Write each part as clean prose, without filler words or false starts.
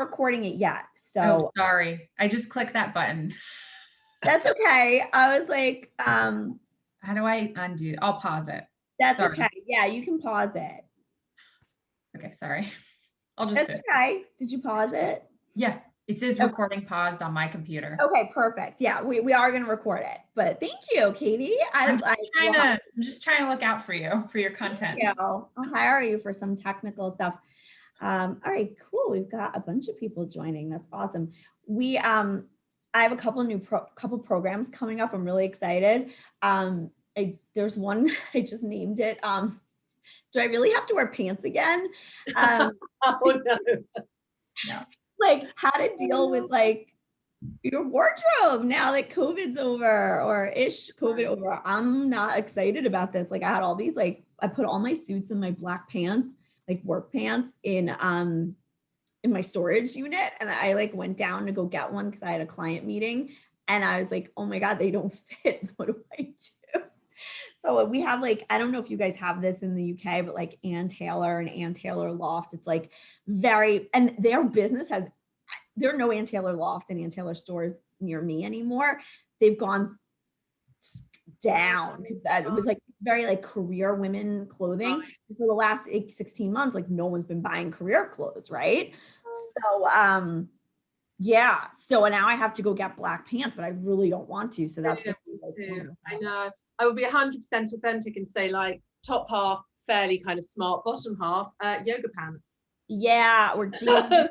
recording it yet. Oh, So sorry. I just clicked that button. that's okay. I was like, How do I undo? I'll pause it. that's Sorry. okay. Yeah, you can pause it. Okay, sorry. I'll just That's sit. okay. Did you pause it? Yeah, it says Okay. recording paused on my computer. Okay, perfect. Yeah, we are going to record it. But thank you, Katie. I'm just trying to look out for you, for your content. I'll hire you for some technical stuff. All right, cool. We've got a bunch of people joining. That's awesome. I have a couple programs coming up. I'm really excited. There's one, I just named it. Do I really have to wear pants again? Oh no. No. Like how to deal with like your wardrobe now that COVID's over or COVID over. I'm not excited about this. Like I had all these, like I put all my suits and my black pants, like work pants in my storage unit. And I like went down to go get one because I had a client meeting and I was like, oh my God, they don't fit. What do I do? So we have like, I don't know if you guys have this in the UK, but like Ann Taylor and Ann Taylor Loft, it's like and their business there are no Ann Taylor Loft and Ann Taylor stores near me anymore. They've gone down. It was like very like career women clothing. For the last 16 months, like no one's been buying career clothes, right? So yeah. So now I have to go get black pants, but I really don't want to. So that's I know. I would be 100% authentic and say like top half fairly kind of smart, bottom half yoga pants. Yeah, or jeans.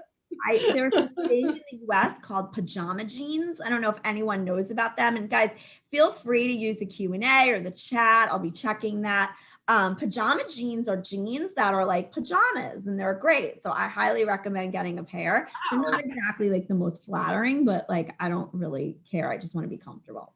There's a thing in the US called pajama jeans. I don't know if anyone knows about them. And guys, feel free to use the Q&A or the chat. I'll be checking that. Pajama jeans are jeans that are like pajamas and they're great. So I highly recommend getting a pair. They're not exactly like the most flattering, but like, I don't really care. I just want to be comfortable.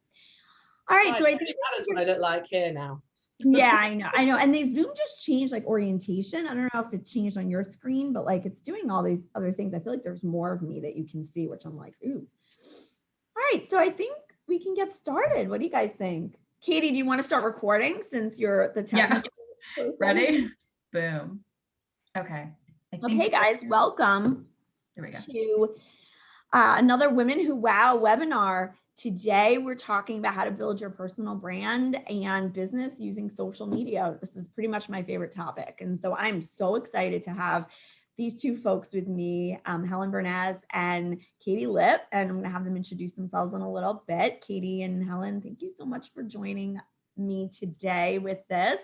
All right. So I think that's what I look like here now. Yeah, I know. And Zoom just changed like orientation. I don't know if it changed on your screen, but like it's doing all these other things. I feel like there's more of me that you can see, which I'm like, ooh. All right, so I think we can get started. What do you guys think? Katie, do you want to start recording since you're the technical person? Ready? Boom. Okay. Okay, guys, welcome to another Women Who Wow webinar. Today, we're talking about how to build your personal brand and business using social media. This is pretty much my favorite topic. And so I'm so excited to have these two folks with me, Helen Bernaz and Katie Lipp, and I'm gonna have them introduce themselves in a little bit. Katie and Helen, thank you so much for joining me today with this.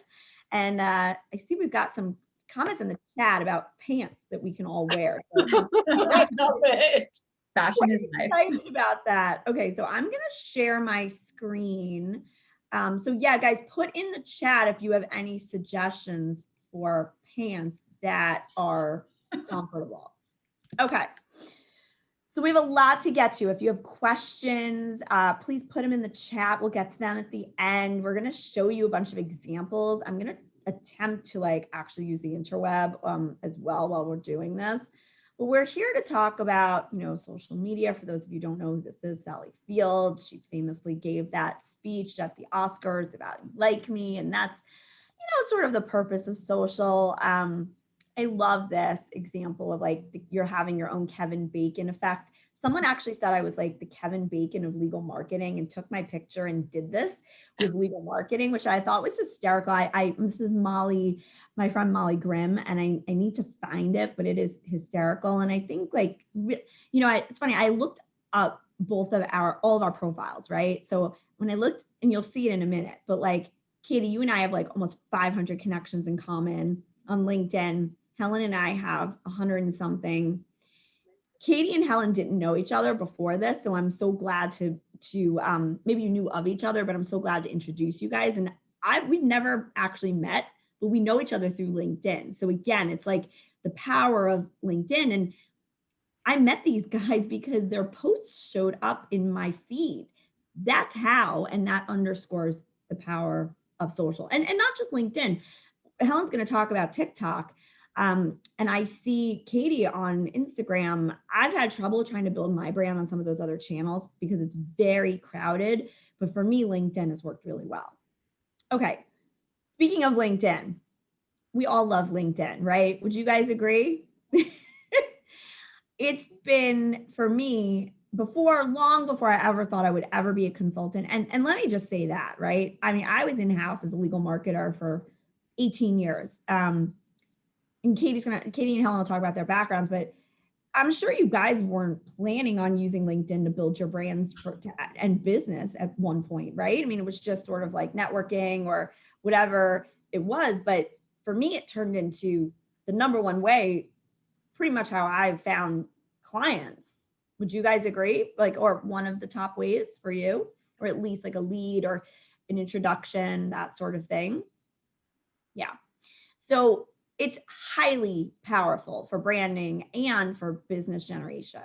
And I see we've got some comments in the chat about pants that we can all wear. So I love it. Fashion is life. Excited about that. Okay, so I'm gonna share my screen. So yeah, guys, put in the chat if you have any suggestions for pants that are comfortable. Okay, so we have a lot to get to. If you have questions, please put them in the chat. We'll get to them at the end. We're gonna show you a bunch of examples. I'm gonna attempt to like actually use the interweb as well while we're doing this. But we're here to talk about, social media. For those of you who don't know who this is, Sally Field. She famously gave that speech at the Oscars about like me, and that's, sort of the purpose of social. I love this example of like you're having your own Kevin Bacon effect. Someone actually said I was like the Kevin Bacon of legal marketing and took my picture and did this with legal marketing, which I thought was hysterical. This is Molly, my friend Molly Grimm, and I need to find it, but it is hysterical. And I think like, it's funny, I looked up all of our profiles, right? So when I looked, and you'll see it in a minute, but like, Katie, you and I have like almost 500 connections in common on LinkedIn. Helen and I have 100 and something. Katie and Helen didn't know each other before this, so I'm so glad to maybe you knew of each other, but I'm so glad to introduce you guys. And we've never actually met, but we know each other through LinkedIn. So again, it's like the power of LinkedIn. And I met these guys because their posts showed up in my feed. That's how, and that underscores the power of social. And not just LinkedIn. Helen's going to talk about TikTok. And I see Katie on Instagram. I've had trouble trying to build my brand on some of those other channels because it's very crowded. But for me, LinkedIn has worked really well. Okay. Speaking of LinkedIn, we all love LinkedIn, right? Would you guys agree? it's been for me long before I ever thought I would ever be a consultant. And let me just say that, right? I mean, I was in-house as a legal marketer for 18 years. And Katie and Helen will talk about their backgrounds, but I'm sure you guys weren't planning on using LinkedIn to build your brands and business at one point, right? I mean, it was just sort of like networking or whatever it was. But for me, it turned into the number one way, pretty much how I found clients. Would you guys agree? Like, or one of the top ways for you, or at least like a lead or an introduction, that sort of thing. Yeah. So it's highly powerful for branding and for business generation.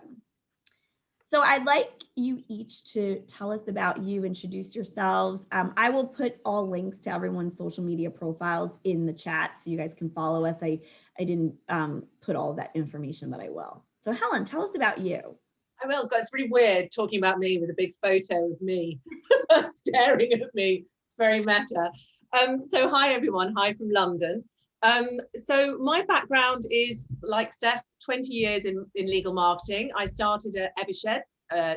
So I'd like you each to tell us about you, introduce yourselves. I will put all links to everyone's social media profiles in the chat so you guys can follow us. I didn't put all of that information, but I will. So Helen, tell us about you. I will. It's really weird talking about me with a big photo of me staring at me. It's very meta. So hi everyone. Hi from London. So my background is, like Steph, 20 years in legal marketing. I started at Evershed,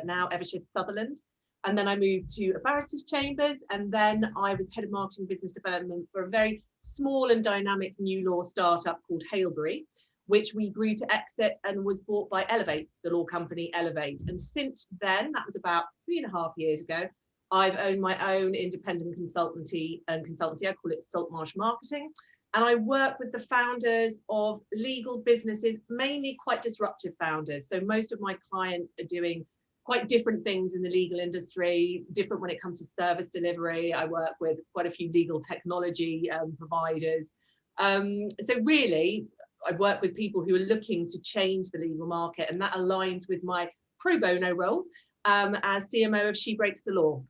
now Evershed Sutherland, and then I moved to a barrister's chambers, and then I was head of marketing business development for a very small and dynamic new law startup called Hailbury, which we grew to exit and was bought by Elevate, the law company Elevate. And since then, that was about 3.5 years ago, I've owned my own independent consultancy. I call it Saltmarsh Marketing. And I work with the founders of legal businesses, mainly quite disruptive founders. So most of my clients are doing quite different things in the legal industry, different when it comes to service delivery. I work with quite a few legal technology providers. So really, I work with people who are looking to change the legal market, and that aligns with my pro bono role as CMO of She Breaks the Law.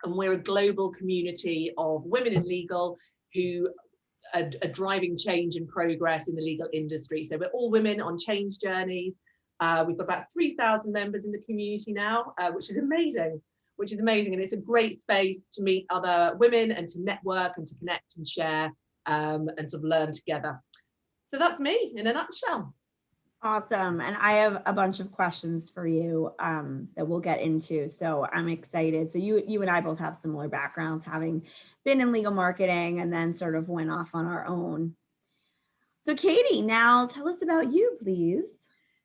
And we're a global community of women in legal who are driving change and progress in the legal industry. So we're all women on change journeys. We've got about 3,000 members in the community now, which is amazing. And it's a great space to meet other women and to network and to connect and share and sort of learn together. So that's me in a nutshell. Awesome. And I have a bunch of questions for you that we'll get into. So I'm excited. So you and I both have similar backgrounds, having been in legal marketing and then sort of went off on our own. So Katie, now tell us about you, please.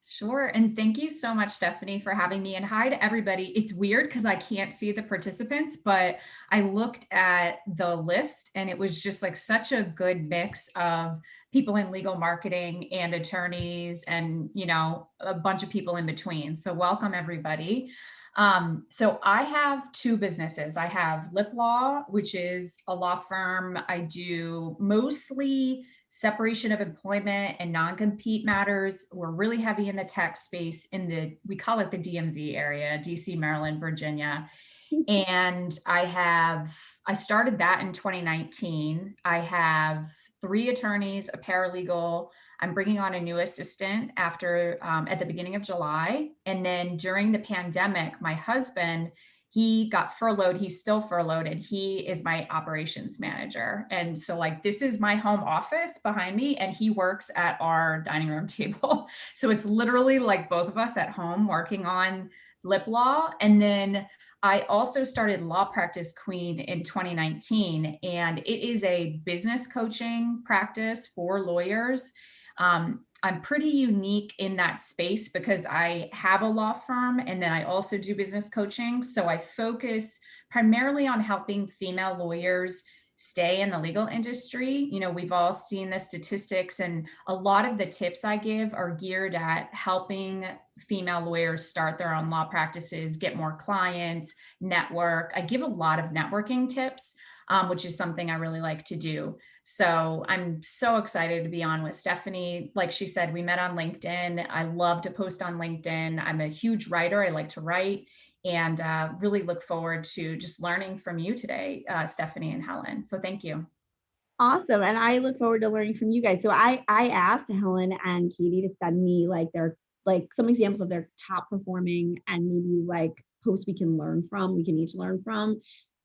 Sure. And thank you so much, Stephanie, for having me. And hi to everybody. It's weird because I can't see the participants, but I looked at the list and it was just like such a good mix of people in legal marketing and attorneys and, you know, a bunch of people in between. So welcome, everybody. So I have two businesses. I have Lip Law, which is a law firm. I do mostly separation of employment and non-compete matters. We're really heavy in the tech space we call it the DMV area, DC, Maryland, Virginia. And I started that in 2019. I have 3 attorneys, a paralegal. I'm bringing on a new assistant after at the beginning of July. And then during the pandemic, my husband, he got furloughed. He's still furloughed and he is my operations manager. And so like, this is my home office behind me and he works at our dining room table. So it's literally like both of us at home working on Lip Law. And then I also started Law Practice Queen in 2019, and it is a business coaching practice for lawyers. I'm pretty unique in that space because I have a law firm and then I also do business coaching. So I focus primarily on helping female lawyers stay in the legal industry. You know, we've all seen the statistics and a lot of the tips I give are geared at helping female lawyers start their own law practices, get more clients, network. I give a lot of networking tips, which is something I really like to do. So I'm so excited to be on with Stephanie. Like she said, we met on LinkedIn. I love to post on LinkedIn. I'm a huge writer. I like to write and really look forward to just learning from you today, Stephanie and Helen. So thank you. Awesome. And I look forward to learning from you guys. So I asked Helen and Katie to send me some examples of their top performing and maybe like posts we can each learn from.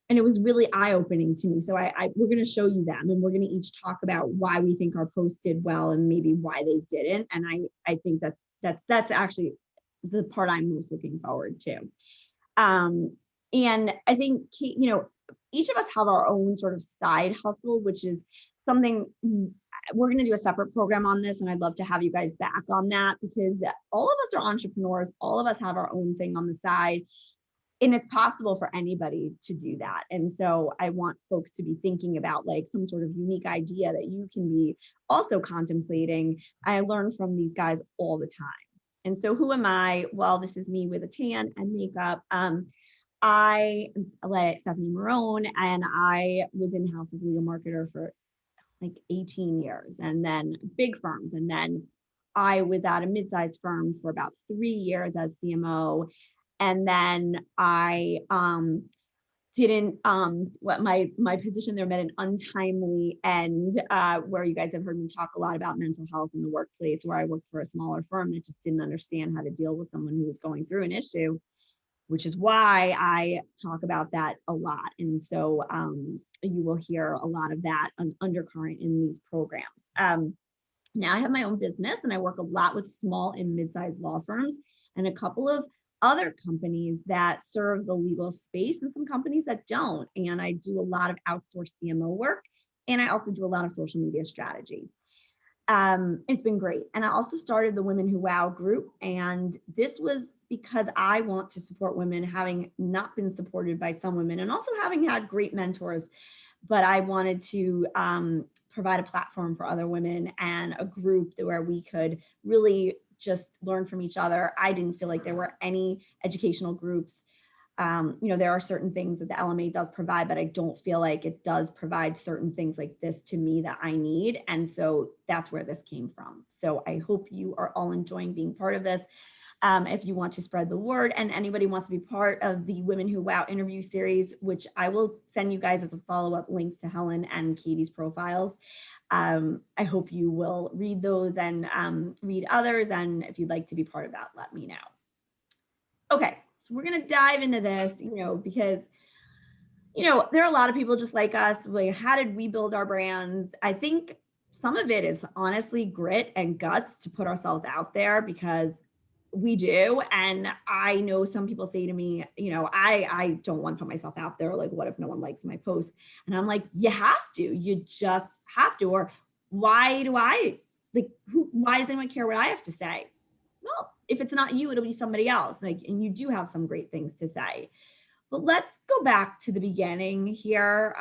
And it was really eye-opening to me. So we're going to show you them and we're going to each talk about why we think our posts did well and maybe why they didn't. And I think that's that's actually the part I'm most looking forward to. And I think, you know, each of us have our own sort of side hustle, which is something we're going to do a separate program on this. And I'd love to have you guys back on that, because all of us are entrepreneurs. All of us have our own thing on the side. And it's possible for anybody to do that. And so I want folks to be thinking about like some sort of unique idea that you can be also contemplating. I learn from these guys all the time. And so who am I? Well, this is me with a tan and makeup. I am Stephanie Marone, and I was in-house as a legal marketer for like 18 years, and then big firms. And then I was at a mid-sized firm for about 3 years as CMO. And then I didn't, what my position there met an untimely end, where you guys have heard me talk a lot about mental health in the workplace, where I worked for a smaller firm that just didn't understand how to deal with someone who was going through an issue, which is why I talk about that a lot. And so you will hear a lot of that undercurrent in these programs. Now I have my own business, and I work a lot with small and mid-sized law firms and a couple of other companies that serve the legal space and some companies that don't. And I do a lot of outsourced CMO work, and I also do a lot of social media strategy. It's been great. And I also started the Women Who Wow group. And this was because I want to support women, having not been supported by some women and also having had great mentors. But I wanted to provide a platform for other women and a group where we could really just learn from each other. I didn't feel like there were any educational groups. You know, there are certain things that the LMA does provide, but I don't feel like it does provide certain things like this to me that I need. And so that's where this came from. So I hope you are all enjoying being part of this. If you want to spread the word and anybody wants to be part of the Women Who Wow interview series, which I will send you guys as a follow-up links to Helen and Katie's profiles. I hope you will read those and read others. And if you'd like to be part of that, let me know. Okay, so we're going to dive into this, you know, because, you know, there are a lot of people just like us. Like, how did we build our brands? I think some of it is honestly grit and guts to put ourselves out there, because we do. And I know some people say to me, you know, I don't want to put myself out there. Like, what if no one likes my post? And I'm like, you have to, you just have to. Or why do I, like, why does anyone care what I have to say? Well, if it's not you, it'll be somebody else. Like, and you do have some great things to say. But let's go back to the beginning here,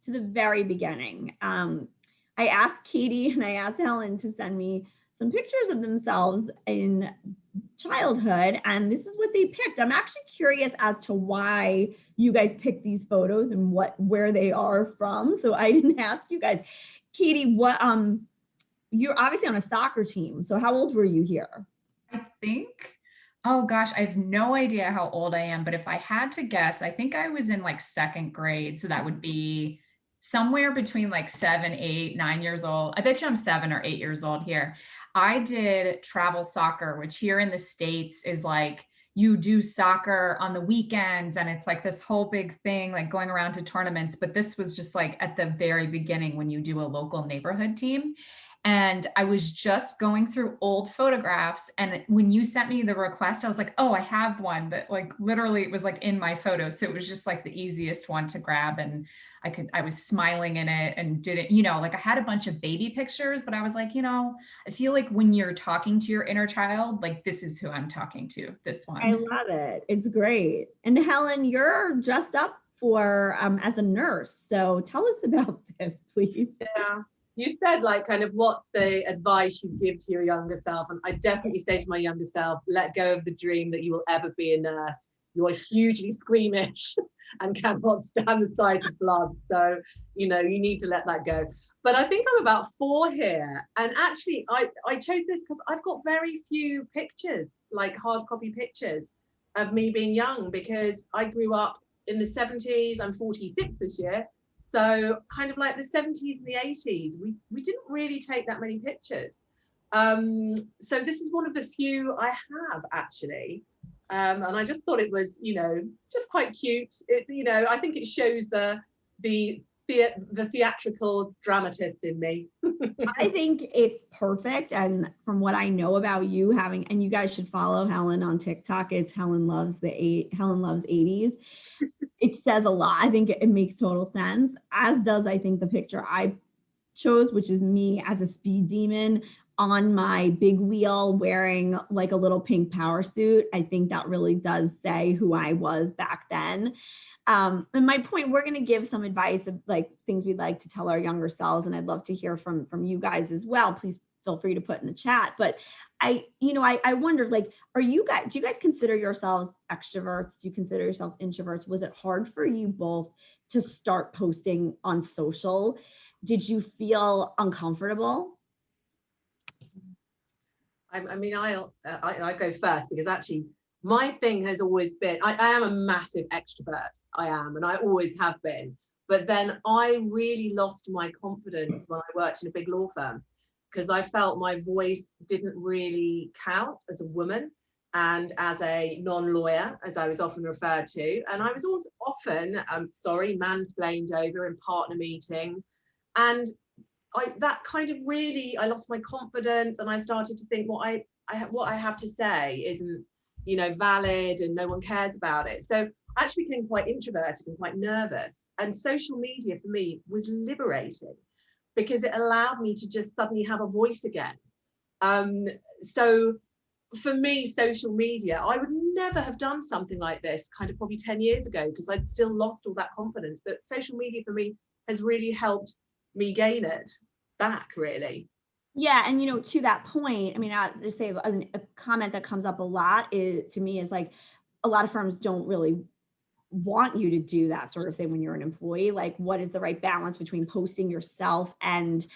to the very beginning. I asked Katie and I asked Helen to send me some pictures of themselves in childhood, and this is what they picked. I'm actually curious as to why you guys picked these photos and where they are from. So I didn't ask you guys. Katie, what you're obviously on a soccer team. So how old were you here? I think, oh gosh, I have no idea how old I am, but if I had to guess, I think I was in like second grade. So that would be somewhere between like 7, 8, 9 years old. I bet you I'm 7 or 8 years old here. I did travel soccer, which here in the States is like, you do soccer on the weekends and it's like this whole big thing, like going around to tournaments. But this was just like at the very beginning when you do a local neighborhood team. And I was just going through old photographs. And when you sent me the request, I was like, oh, I have one that like literally it was like in my photos. So it was just like the easiest one to grab. And I was smiling in it and didn't, you know, like I had a bunch of baby pictures, but I was like, you know, I feel like when you're talking to your inner child, like this is who I'm talking to, this one. I love it. It's great. And Helen, you're dressed up for as a nurse. So tell us about this, please. Yeah. You said like kind of what's the advice you give to your younger self, and I definitely say to my younger self, let go of the dream that you will ever be a nurse. You are hugely squeamish and cannot stand the sight of blood, so you know you need to let that go. But I think I'm about 4 here, and actually I chose this because I've got very few pictures, like hard copy pictures of me being young, because I grew up in the 70s. I'm 46 this year. So kind of like the 70s and the 80s, we didn't really take that many pictures. So this is one of the few I have actually. And I just thought it was, you know, just quite cute. It, you know, I think it shows the the theatrical dramatist in me. I think it's perfect. And from what I know about you and you guys should follow Helen on TikTok. It's Helen Loves 80s. It says a lot. I think it makes total sense, as does, I think, the picture I chose, which is me as a speed demon on my big wheel wearing like a little pink power suit. I think that really does say who I was back then. And my point, we're going to give some advice of like things we'd like to tell our younger selves. And I'd love to hear from you guys as well. Please feel free to put in the chat. But I wondered, like, do you guys consider yourselves extroverts? Do you consider yourselves introverts? Was it hard for you both to start posting on social? Did you feel uncomfortable? I mean, I'll go first, because actually my thing has always been, I am a massive extrovert. I am, and I always have been. But then I really lost my confidence when I worked in a big law firm, because I felt my voice didn't really count as a woman and as a non-lawyer, as I was often referred to. And I was also often, mansplained over in partner meetings. And that kind of really, I lost my confidence, and I started to think what I have to say isn't, valid, and no one cares about it. So I actually became quite introverted and quite nervous. And social media for me was liberating, because it allowed me to just suddenly have a voice again. So for me, social media, I would never have done something like this kind of probably 10 years ago, because I'd still lost all that confidence. But social media for me has really helped me gain it back, really. Yeah, and to that point, I mean, I'll just say a comment that comes up a lot is like a lot of firms don't really want you to do that sort of thing when you're an employee. Like, what is the right balance between posting yourself and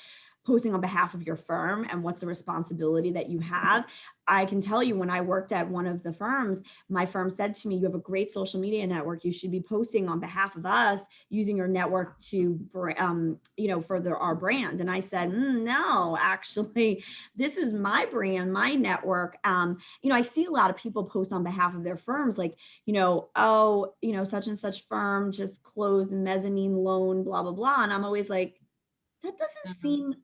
posting on behalf of your firm, and what's the responsibility that you have? I can tell you, when I worked at one of the firms, my firm said to me, you have a great social media network. You should be posting on behalf of us, using your network to, further our brand. And I said, no, actually, this is my brand, my network. I see a lot of people post on behalf of their firms, like, such and such firm just closed a mezzanine loan, blah, blah, blah. And I'm always like, that doesn't seem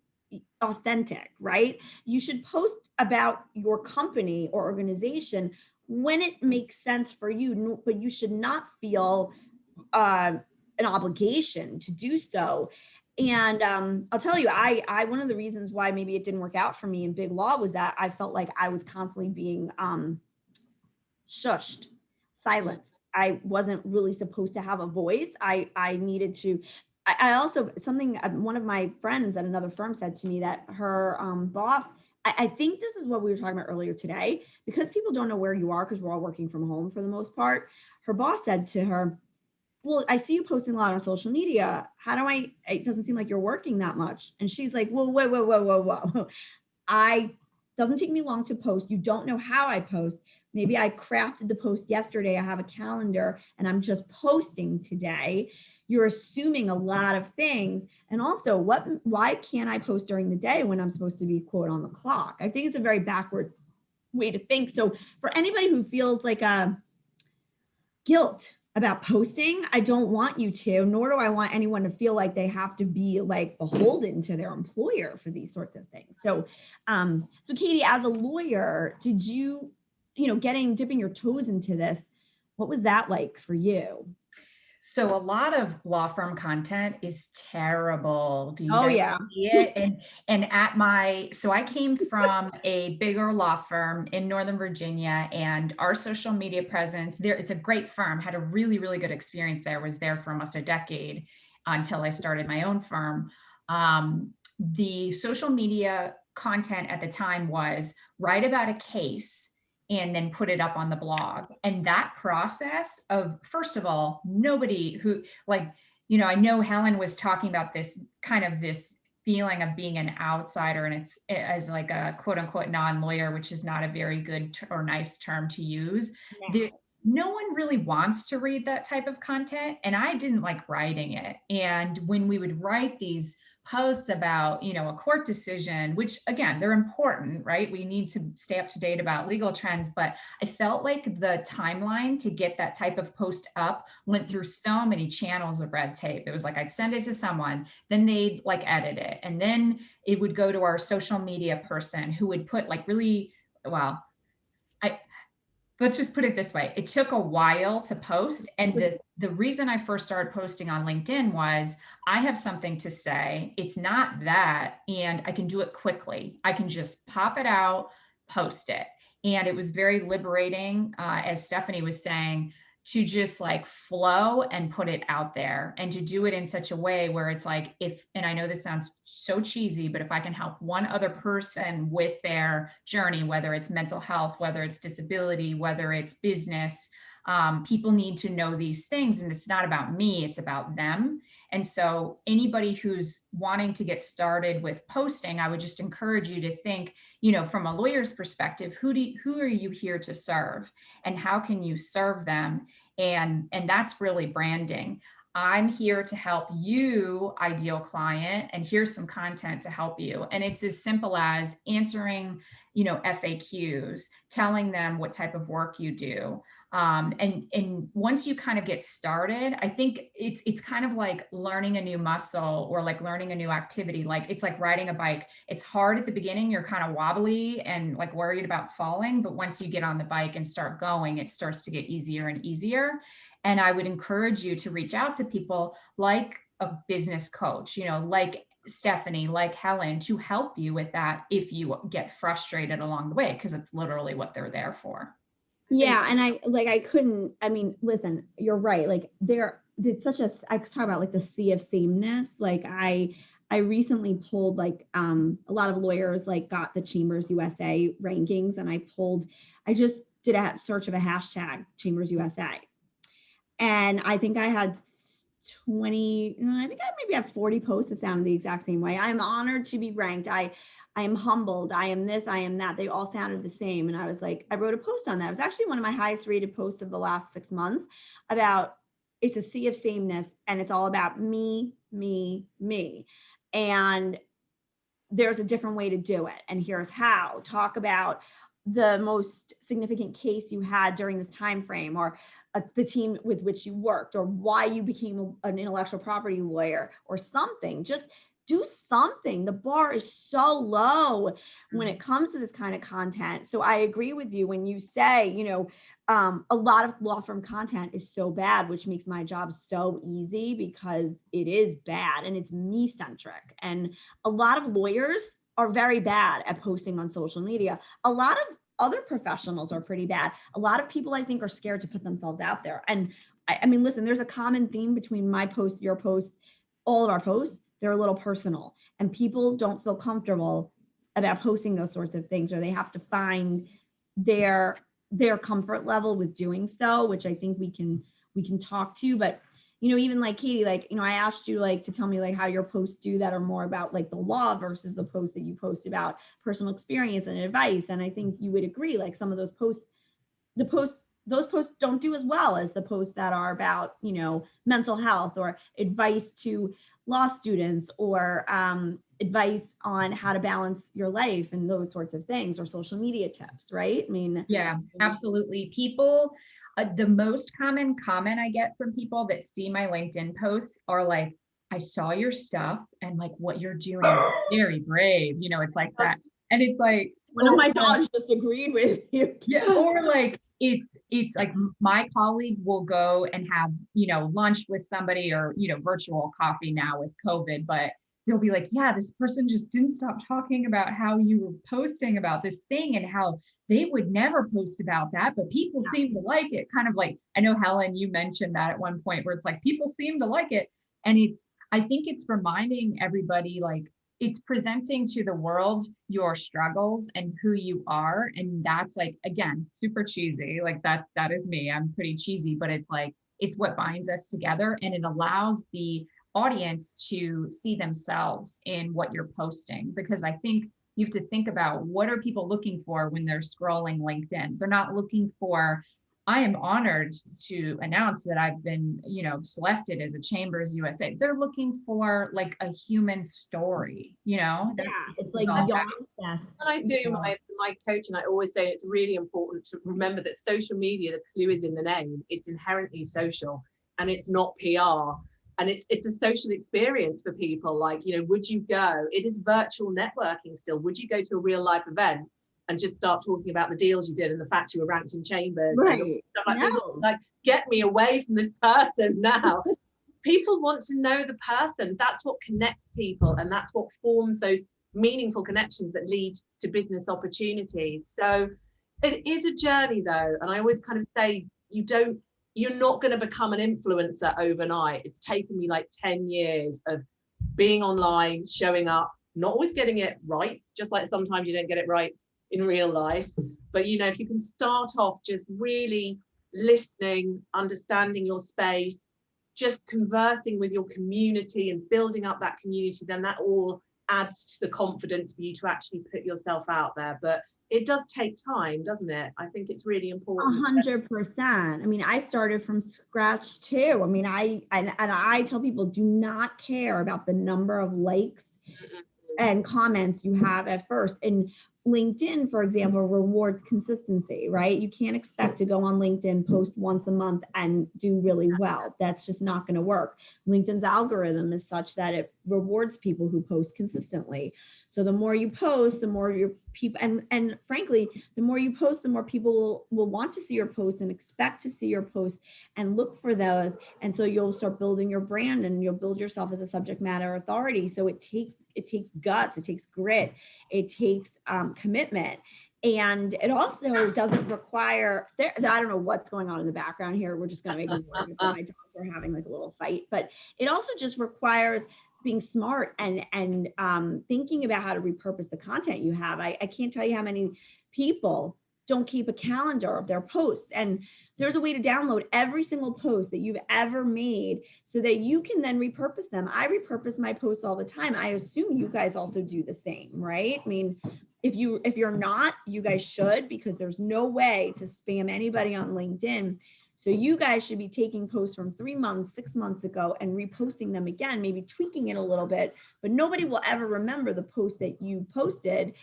authentic, right? You should post about your company or organization when it makes sense for you, but you should not feel an obligation to do so. And I'll tell you, I one of the reasons why maybe it didn't work out for me in big law was that I felt like I was constantly being shushed, silenced. I wasn't really supposed to have a voice. I needed to. I also, one of my friends at another firm said to me that her boss, I think this is what we were talking about earlier today, because people don't know where you are, because we're all working from home for the most part. Her boss said to her, well, I see you posting a lot on social media. It doesn't seem like you're working that much. And she's like, well, whoa. Doesn't take me long to post. You don't know how I post. Maybe I crafted the post yesterday. I have a calendar and I'm just posting today. You're assuming a lot of things. And also, why can't I post during the day when I'm supposed to be, quote, on the clock? I think it's a very backwards way to think. So for anybody who feels like a guilt about posting, I don't want you to, nor do I want anyone to feel like they have to be like beholden to their employer for these sorts of things. So, so Katie, as a lawyer, did you, dipping your toes into this, what was that like for you? So a lot of law firm content is terrible. Do you yeah. see it? And so I came from a bigger law firm in Northern Virginia, and our social media presence there, it's a great firm, had a really, really good experience there, was there for almost a decade until I started my own firm. The social media content at the time was write about a case and then put it up on the blog. And that process of, first of all, nobody who I know Helen was talking about this feeling of being an outsider, and it's as like a quote unquote non-lawyer, which is not a very good or nice term to use. No one really wants to read that type of content. And I didn't like writing it. And when we would write these posts about, you know, a court decision, which again, they're important, right? We need to stay up to date about legal trends, but I felt like the timeline to get that type of post up went through so many channels of red tape. It was like I'd send it to someone, then they'd like edit it, and then it would go to our social media person who would put like really, well, I let's just put it this way. It took a while to post. And the reason I first started posting on LinkedIn was I have something to say. It's not that, and I can do it quickly. I can just pop it out, post it. And it was very liberating, as Stephanie was saying, to just like flow and put it out there, and to do it in such a way where it's like, if, and I know this sounds so cheesy, but if I can help one other person with their journey, whether it's mental health, whether it's disability, whether it's business, people need to know these things, and it's not about me, it's about them. And so anybody who's wanting to get started with posting, I would just encourage you to think, you know, from a lawyer's perspective, who are you here to serve, and how can you serve them? And that's really branding. I'm here to help you, ideal client, and here's some content to help you. And it's as simple as answering, you know, FAQs, telling them what type of work you do. And once you kind of get started, I think it's kind of like learning a new muscle, or like learning a new activity. Like it's like riding a bike. It's hard at the beginning. You're kind of wobbly and like worried about falling. But once you get on the bike and start going, it starts to get easier and easier. And I would encourage you to reach out to people like a business coach, you know, like Stephanie, like Helen, to help you with that if you get frustrated along the way, because it's literally what they're there for. Yeah. And I couldn't, I mean, listen, you're right. Like it's such I talk about like the sea of sameness. Like I recently pulled like a lot of lawyers like got the Chambers USA rankings, and I just did a search of a hashtag Chambers USA. And I think I had 20, I think I maybe have 40 posts that sound the exact same way. I'm honored to be ranked. I am humbled. I am this, I am that. They all sounded the same. And I was like, I wrote a post on that. It was actually one of my highest rated posts of the last 6 months about it's a sea of sameness, and it's all about me, me, me. And there's a different way to do it. And here's how. Talk about the most significant case you had during this time frame, or the team with which you worked, or why you became an intellectual property lawyer, or something. Just do something. The bar is so low when it comes to this kind of content. So I agree with you when you say, you know, a lot of law firm content is so bad, which makes my job so easy, because it is bad and it's me centric. And a lot of lawyers are very bad at posting on social media. A lot of other professionals are pretty bad. A lot of people, I think, are scared to put themselves out there. And I mean, listen, there's a common theme between my post, your post, all of our posts. They're a little personal, and people don't feel comfortable about posting those sorts of things, or they have to find their comfort level with doing so, which I think we can talk to. But you know, even like Katie, like, you know, I asked you like to tell me like how your posts do that are more about like the law versus the posts that you post about personal experience and advice. And I think you would agree, like some of those posts, those posts don't do as well as the posts that are about, you know, mental health or advice to law students, or advice on how to balance your life and those sorts of things, or social media tips, right? I mean, yeah, absolutely. People, the most common comment I get from people that see my LinkedIn posts are like, I saw your stuff, and like what you're doing is very brave. You know, it's like that. And it's like, one of my dogs just agreed with you. yeah, or like it's like my colleague will go and have, you know, lunch with somebody, or, you know, virtual coffee now with COVID, but they'll be like, yeah, this person just didn't stop talking about how you were posting about this thing, and how they would never post about that, but people seem to like it. Kind of like, I know Helen, you mentioned that at one point, where it's like people seem to like it. And I think it's reminding everybody, like, it's presenting to the world your struggles and who you are. And that's like, again, super cheesy. Like that is me. I'm pretty cheesy, but it's like, it's what binds us together. And it allows the audience to see themselves in what you're posting. Because I think you have to think about, what are people looking for when they're scrolling LinkedIn? They're not looking for I am honored to announce that I've been, you know, selected as a Chambers USA. They're looking for like a human story, you know. Yeah, That's it's this is like all yarn about. fest. And I do my coaching, I always say it's really important to remember that social media, the clue is in the name. It's inherently social, and it's not PR. And it's a social experience for people. Like, you know, would you go? It is virtual networking still. Would you go to a real life event and just start talking about the deals you did and the fact you were ranked in Chambers? And Right. stuff like, No. like, get me away from this person now. People want to know the person. That's what connects people, and that's what forms those meaningful connections that lead to business opportunities. So it is a journey though, and I always kind of say you're not going to become an influencer overnight. It's taken me like 10 years of being online, showing up, not always getting it right, just like sometimes you don't get it right in real life. But you know, if you can start off just really listening, understanding your space, just conversing with your community and building up that community, then that all adds to the confidence for you to actually put yourself out there. But it does take time, doesn't it? I think it's really important. 100%. I mean, I started from scratch too. I mean, I tell people, do not care about the number of likes and comments you have at first. And LinkedIn, for example, rewards consistency, right? You can't expect to go on LinkedIn, post once a month and do really well. That's just not going to work. LinkedIn's algorithm is such that it rewards people who post consistently. So the more you post, the more your people, and frankly, the more you post, the more people will want to see your posts and expect to see your posts and look for those. And so you'll start building your brand and you'll build yourself as a subject matter authority. So it takes guts, it takes grit, it takes commitment. And it also doesn't require, I don't know what's going on in the background here. We're just going to ignore it. My dogs are having like a little fight, but it also just requires being smart and thinking about how to repurpose the content you have. I can't tell you how many people don't keep a calendar of their posts. And there's a way to download every single post that you've ever made so that you can then repurpose them. I repurpose my posts all the time. I assume you guys also do the same, right? I mean, if you're not, you guys should, because there's no way to spam anybody on LinkedIn. So you guys should be taking posts from 3 months, 6 months ago and reposting them again, maybe tweaking it a little bit, but nobody will ever remember the post that you posted.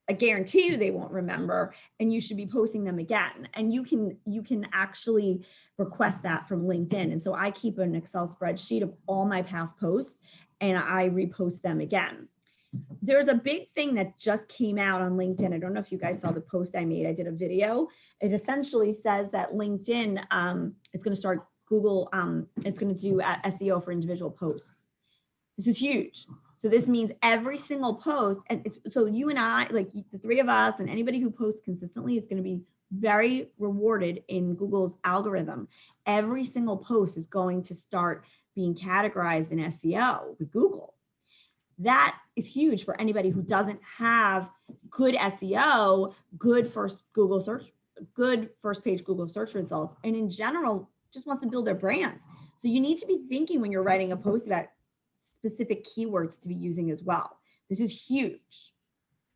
I guarantee you they won't remember, and you should be posting them again. And you can actually request that from LinkedIn. And so I keep an Excel spreadsheet of all my past posts and I repost them again. There's a big thing that just came out on LinkedIn. I don't know if you guys saw the post I made. I did a video. It essentially says that LinkedIn is going to start Google. It's going to do SEO for individual posts. This is huge. So this means every single post, and it's so you and I, like the three of us and anybody who posts consistently is going to be very rewarded in Google's algorithm. Every single post is going to start being categorized in SEO with Google. That is huge for anybody who doesn't have good SEO, good first page Google search results, and in general, just wants to build their brands. So you need to be thinking when you're writing a post about specific keywords to be using as well. This is huge.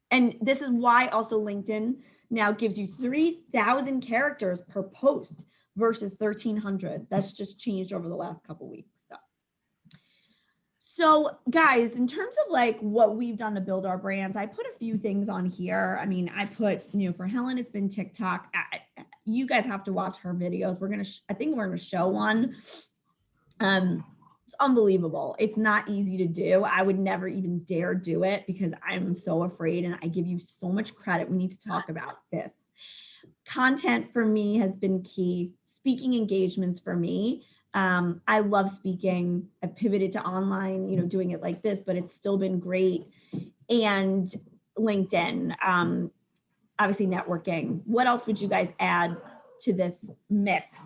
And this is why also LinkedIn now gives you 3,000 characters per post versus 1,300. That's just changed over the last couple of weeks. So guys, in terms of like what we've done to build our brands, I put a few things on here. I mean, I put, you know, for Helen, it's been TikTok. You guys have to watch her videos. I think we're going to show one. It's unbelievable. It's not easy to do. I would never even dare do it because I'm so afraid, and I give you so much credit. We need to talk about this. Content for me has been key. Speaking engagements for me. I love speaking. I pivoted to online, you know, doing it like this, but it's still been great. And LinkedIn, obviously networking. What else would you guys add to this mix?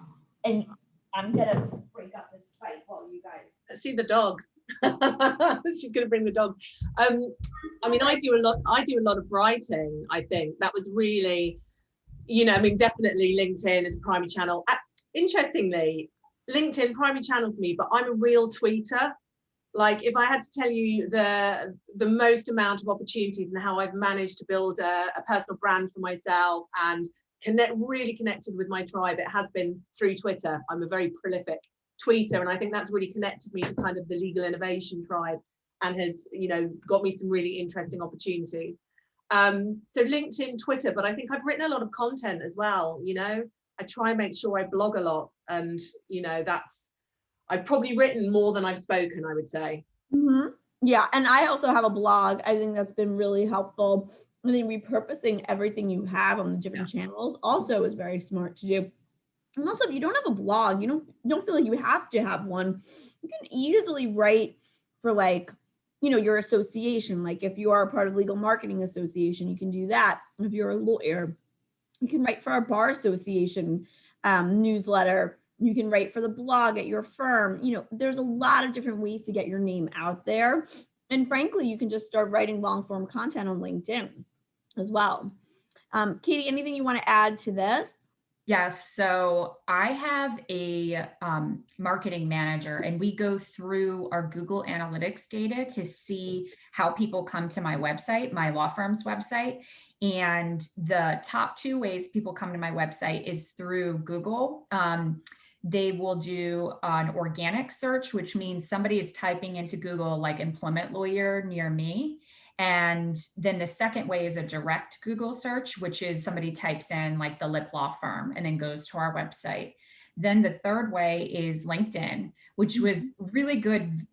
And I'm gonna break up this fight while you guys see the dogs. She's gonna bring the dogs. I mean, I do a lot of writing. I think that was really, you know, I mean, definitely LinkedIn is a primary channel. Interestingly, LinkedIn primary channel for me, but I'm a real tweeter. Like, if I had to tell you the most amount of opportunities and how I've managed to build a personal brand for myself and really connected with my tribe, it has been through Twitter. I'm a very prolific tweeter, and I think that's really connected me to kind of the legal innovation tribe and has, you know, got me some really interesting opportunities. So LinkedIn, Twitter, but I think I've written a lot of content as well. You know, I try and make sure I blog a lot, and you know, I've probably written more than I've spoken, I would say. Mm-hmm. Yeah, and I also have a blog. I think that's been really helpful. I think repurposing everything you have on the different channels also is very smart to do. And also, if you don't have a blog, you don't feel like you have to have one. You can easily write for, like, you know, your association. Like if you are a part of Legal Marketing Association, you can do that. If you're a lawyer, you can write for our bar association newsletter. You can write for the blog at your firm. You know, there's a lot of different ways to get your name out there. And frankly, you can just start writing long form content on LinkedIn as well. Katie, anything you want to add to this? Yes. So I have a marketing manager, and we go through our Google Analytics data to see how people come to my website, my law firm's website. And the top 2 ways people come to my website is through Google. They will do an organic search, which means somebody is typing into Google like employment lawyer near me. And then the second way is a direct Google search, which is somebody types in like the Lip Law Firm and then goes to our website. Then the third way is LinkedIn, which was really good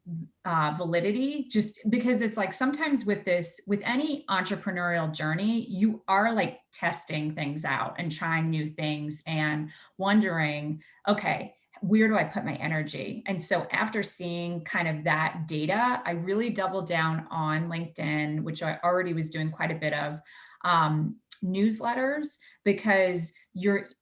validity, just because it's like sometimes with any entrepreneurial journey, you are like testing things out and trying new things and wondering, okay, where do I put my energy? And so after seeing kind of that data, I really doubled down on LinkedIn, which I already was doing quite a bit of, newsletters, because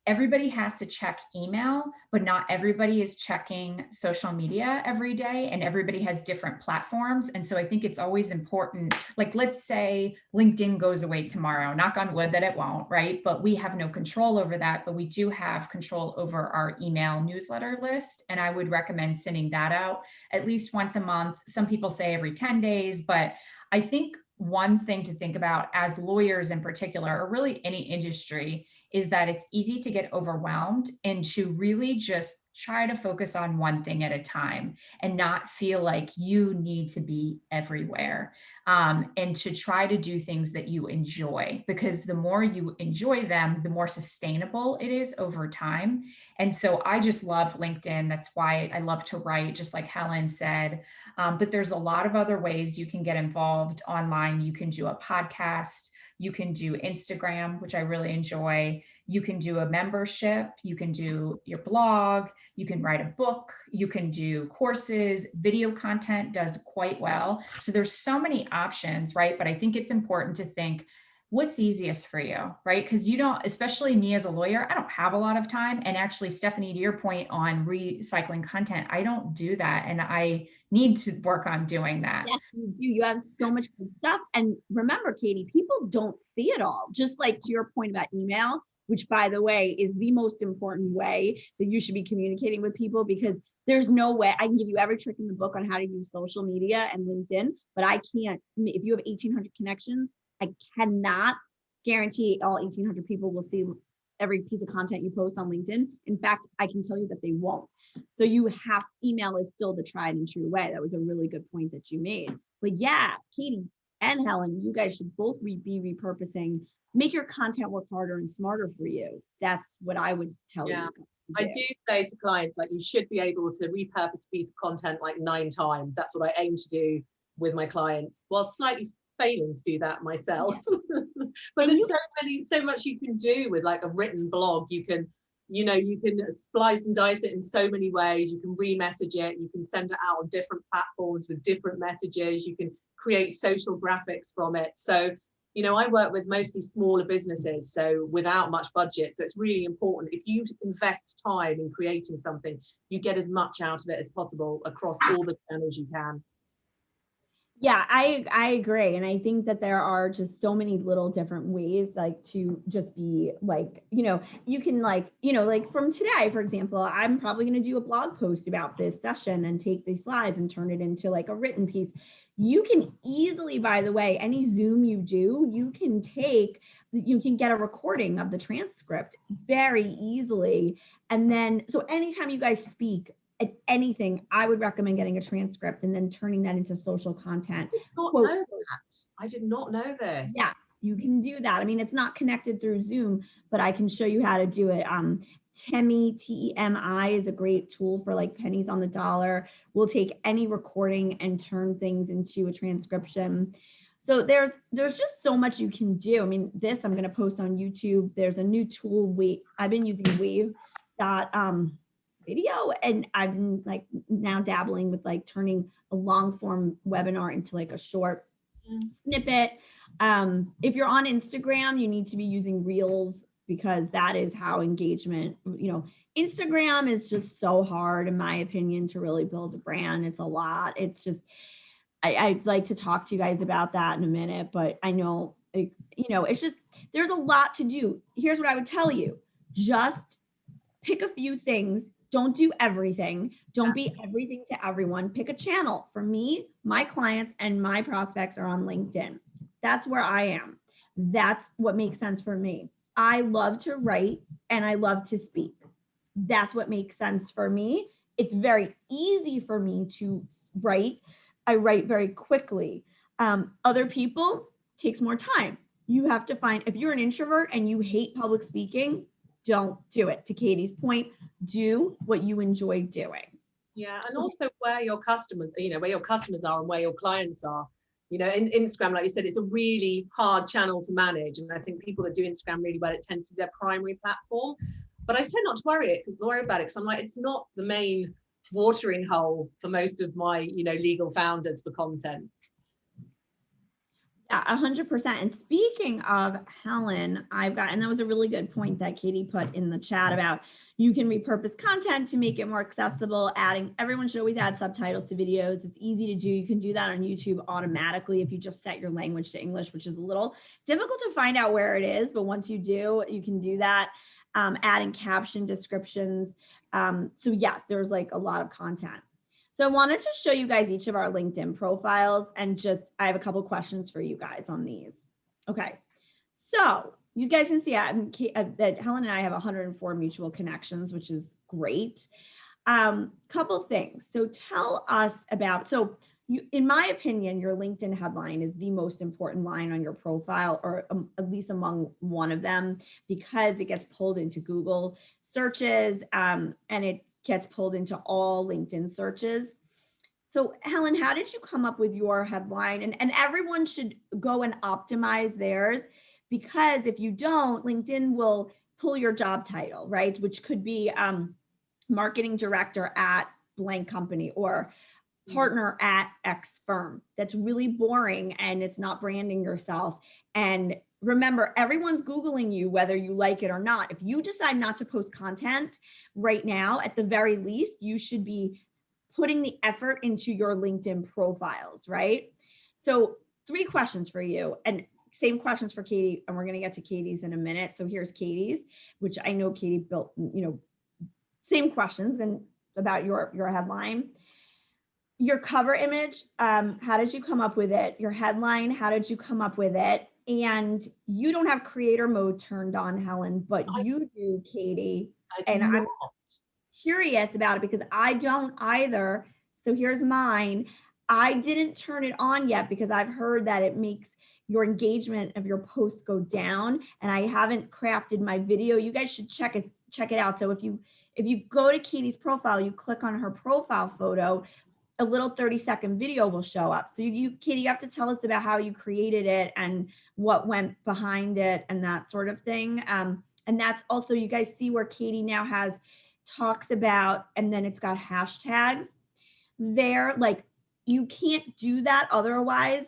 everybody has to check email, but not everybody is checking social media every day, and everybody has different platforms. And so I think it's always important, like let's say LinkedIn goes away tomorrow, knock on wood that it won't, right? But we have no control over that, but we do have control over our email newsletter list. And I would recommend sending that out at least once a month. Some people say every 10 days, but I think one thing to think about as lawyers in particular, or really any industry, is that it's easy to get overwhelmed and to really just try to focus on one thing at a time and not feel like you need to be everywhere, and to try to do things that you enjoy, because the more you enjoy them, the more sustainable it is over time. And so I just love LinkedIn. That's why I love to write, just like Helen said. But there's a lot of other ways you can get involved online. You can do a podcast. You can do Instagram, which I really enjoy. You can do a membership. You can do your blog. You can write a book. You can do courses. Video content does quite well. So there's so many options, right? But I think it's important to think, what's easiest for you, right? Because you don't, especially me as a lawyer, I don't have a lot of time. And actually, Stephanie, to your point on recycling content, I don't do that. And I need to work on doing that. Yes, you do. You have so much good stuff. And remember, Katie, people don't see it all. Just like to your point about email, which, by the way, is the most important way that you should be communicating with people, because there's no way I can give you every trick in the book on how to use social media and LinkedIn, but I can't. If you have 1,800 connections, I cannot guarantee all 1,800 people will see every piece of content you post on LinkedIn. In fact, I can tell you that they won't. So email is still the tried and true way. That was a really good point that you made. But yeah, Katie and Helen, you guys should both be repurposing, make your content work harder and smarter for you. That's what I would tell you. I do say to clients, like, you should be able to repurpose a piece of content like 9 times. That's what I aim to do with my clients, while slightly failing to do that myself. But there's so much you can do with like a written blog. You can splice and dice it in so many ways. You can re-message it. You can send it out on different platforms with different messages. You can create social graphics from it. So, I work with mostly smaller businesses, so without much budget. So it's really important, if you invest time in creating something, you get as much out of it as possible across all the channels you can. Yeah, I agree. And I think that there are just so many little different ways, like, to just be like, you can like from today, for example, I'm probably going to do a blog post about this session and take these slides and turn it into like a written piece. You can easily, by the way, any Zoom you do, you can take you can get a recording of the transcript very easily. And then, so anytime you guys speak at anything, I would recommend getting a transcript and then turning that into social content. I did not know this. Yeah, you can do that. I mean, it's not connected through Zoom, but I can show you how to do it. Temi, T-E-M-I is a great tool for like pennies on the dollar. We'll take any recording and turn things into a transcription. So there's just so much you can do. I mean, this I'm going to post on YouTube. There's a new tool. I've been using Wave.video, and I've been like now dabbling with like turning a long form webinar into like a short snippet. If you're on Instagram, you need to be using Reels, because that is how engagement, Instagram is just so hard, in my opinion, to really build a brand. It's a lot. It's just, I'd like to talk to you guys about that in a minute, but I know, it's just, there's a lot to do. Here's what I would tell you. Just pick a few things. Don't do everything. Don't be everything to everyone. Pick a channel. For me, my clients and my prospects are on LinkedIn. That's where I am. That's what makes sense for me. I love to write and I love to speak. That's what makes sense for me. It's very easy for me to write. I write very quickly. Other people, takes more time. You have to find, if you're an introvert and you hate public speaking, don't do it. To Katie's point, do what you enjoy doing. Yeah, and also where your customers, where your customers are and where your clients are. In Instagram, like you said, it's a really hard channel to manage. And I think people that do Instagram really well, it tends to be their primary platform. But I tend not to worry about it, because I'm like, it's not the main watering hole for most of my, legal founders for content. Yeah, 100%. And speaking of Helen, and that was a really good point that Katie put in the chat about you can repurpose content to make it more accessible. Everyone should always add subtitles to videos. It's easy to do. You can do that on YouTube automatically if you just set your language to English, which is a little difficult to find out where it is. But once you do, you can do that. Adding caption descriptions. So yes, there's like a lot of content. So I wanted to show you guys each of our LinkedIn profiles, and I have a couple questions for you guys on these. Okay, so you guys can see that Helen and I have 104 mutual connections, which is great. Couple things. So tell us about, in my opinion, your LinkedIn headline is the most important line on your profile, or at least among one of them, because it gets pulled into Google searches, and it gets pulled into all LinkedIn searches. So Helen, how did you come up with your headline? And everyone should go and optimize theirs, because if you don't, LinkedIn will pull your job title, right? Which could be marketing director at blank company, or partner at X firm. That's really boring, and it's not branding yourself. And remember, everyone's Googling you, whether you like it or not. If you decide not to post content right now, at the very least, you should be putting the effort into your LinkedIn profiles, right? So 3 questions for you, and same questions for Katie, and we're going to get to Katie's in a minute. So here's Katie's, which I know Katie built, same questions and about your headline. Your cover image, how did you come up with it? Your headline, how did you come up with it? And you don't have creator mode turned on, Helen, but you do, Katie. And I'm curious about it because I don't either. So here's mine. I didn't turn it on yet because I've heard that it makes your engagement of your posts go down, and I haven't crafted my video. You guys should check it out. So if you go to Katie's profile, you click on her profile photo, a little 30-second video will show up. So Katie, you have to tell us about how you created it and what went behind it and that sort of thing. And that's also, you guys see where Katie now talks about, and then it's got hashtags there. Like, you can't do that otherwise.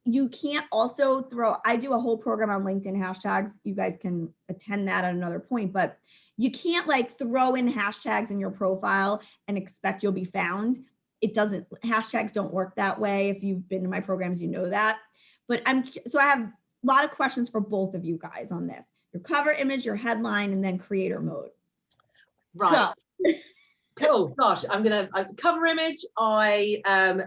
You can't also I do a whole program on LinkedIn hashtags. You guys can attend that at another point, but you can't throw in hashtags in your profile and expect you'll be found. Hashtags don't work that way. If you've been to my programs, you know that. But so I have a lot of questions for both of you guys on this. Your cover image, your headline, and then creator mode. Right. Cool. Gosh, cover image. I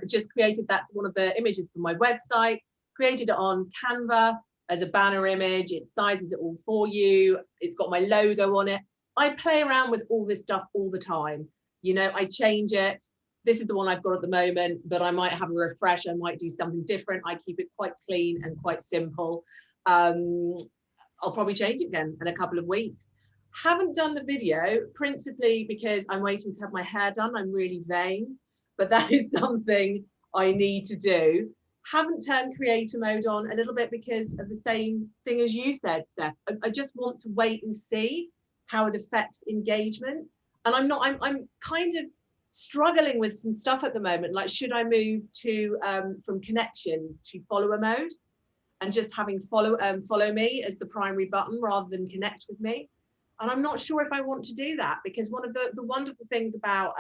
just created, that's one of the images for my website, created it on Canva. as a banner image. It sizes it all for you. It's got my logo on it. I play around with all this stuff all the time. You know, I change it. This is the one I've got at the moment, but I might have a refresh. I might do something different. I keep it quite clean and quite simple. I'll probably change it again in a couple of weeks. Haven't done the video principally because I'm waiting to have my hair done. I'm really vain, but that is something I need to do. Haven't turned creator mode on a little bit because of the same thing as you said, Steph. I just want to wait and see how it affects engagement. And I'm kind of struggling with some stuff at the moment. Like, should I move to from connections to follower mode and just having follow me as the primary button rather than connect with me? And I'm not sure if I want to do that, because one of the wonderful things about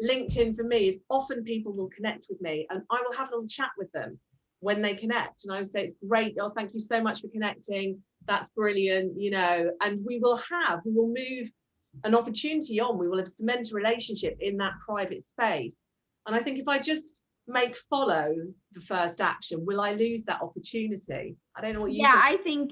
LinkedIn for me is often people will connect with me and I will have a little chat with them when they connect. And I would say, it's great. Oh, thank you so much for connecting. That's brilliant, you know, and we will move an opportunity on. We will have cemented a relationship in that private space. And I think if I just make follow the first action, will I lose that opportunity? I don't know what you think. I think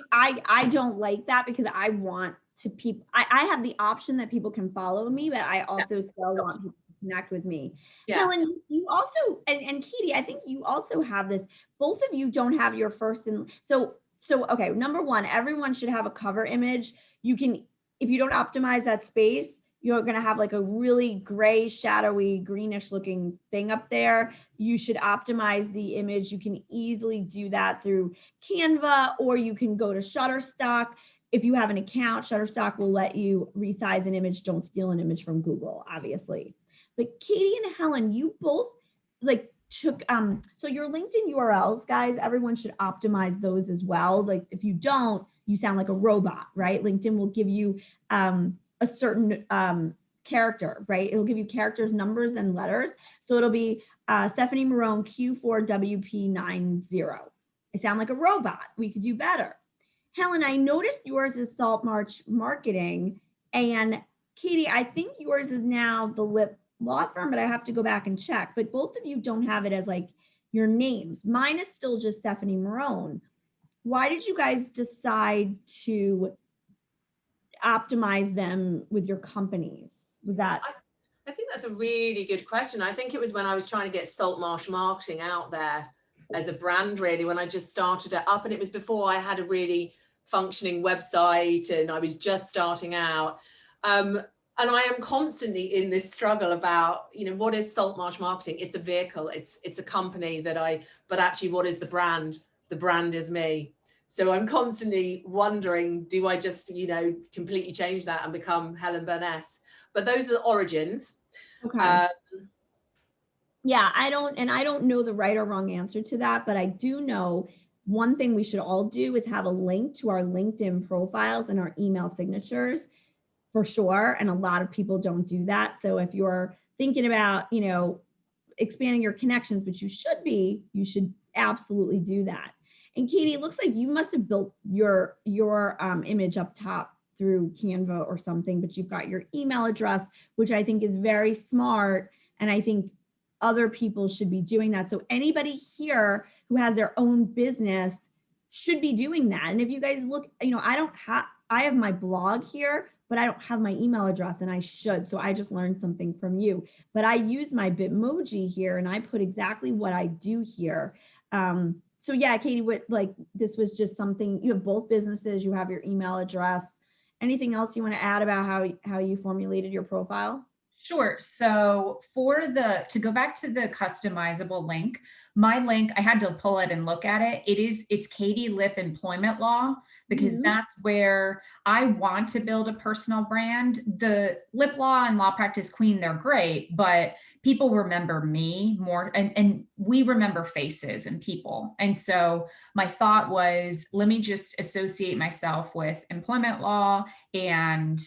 I don't like that, because I want to I have the option that people can follow me, but I also still want people to connect with me. Yeah. Helen, you also, and Katie, I think you also have this, both of you don't have your first and so okay, number one, everyone should have a cover image. You can, if you don't optimize that space, you're going to have like a really gray, shadowy, greenish looking thing up there. You should optimize the image. You can easily do that through Canva, or you can go to Shutterstock. If you have an account, Shutterstock will let you resize an image. Don't steal an image from Google, obviously. But Katie and Helen, you both like took, so your LinkedIn URLs, guys, everyone should optimize those as well. Like, if you don't, you sound like a robot, right? LinkedIn will give you a certain character, right? It'll give you characters, numbers, and letters. So it'll be Stephanie Marone Q4WP90. I sound like a robot. We could do better. Helen, I noticed yours is Salt March Marketing, and Katie, I think yours is now the Lip Law Firm, but I have to go back and check. But both of you don't have it as like your names. Mine is still just Stephanie Marone. Why did you guys decide to optimize them with your companies? Was that? I think that's a really good question. I think it was when I was trying to get Salt Marsh Marketing out there as a brand, really, when I just started it up, and it was before I had a really functioning website and I was just starting out. And I am constantly in this struggle about, you know, what is Salt Marsh Marketing? It's a vehicle, it's a company that but actually, what is the brand? The brand is me. So I'm constantly wondering, do I just, you know, completely change that and become Helen Burness? But those are the origins. Okay. Yeah, I don't know the right or wrong answer to that, but I do know one thing we should all do is have a link to our LinkedIn profiles and our email signatures, for sure. And a lot of people don't do that. So if you're thinking about, you know, expanding your connections, which you should absolutely do that. And Katie, it looks like you must have built your image up top through Canva or something, but you've got your email address, which I think is very smart. And I think other people should be doing that. So anybody here who has their own business should be doing that. And if you guys look, you know, I have my blog here, but I don't have my email address, and I should. So I just learned something from you. But I use my Bitmoji here, and I put exactly what I do here. So yeah, Katie, this was just something. You have both businesses. You have your email address. Anything else you want to add about how you formulated your profile? Sure. So to go back to the customizable link, my link, I had to pull it and look at it. It's Katie Lip Employment Law, because that's where I want to build a personal brand. The Lip Law and Law Practice Queen, they're great, but people remember me more, and we remember faces and people. And so my thought was, let me just associate myself with employment law, and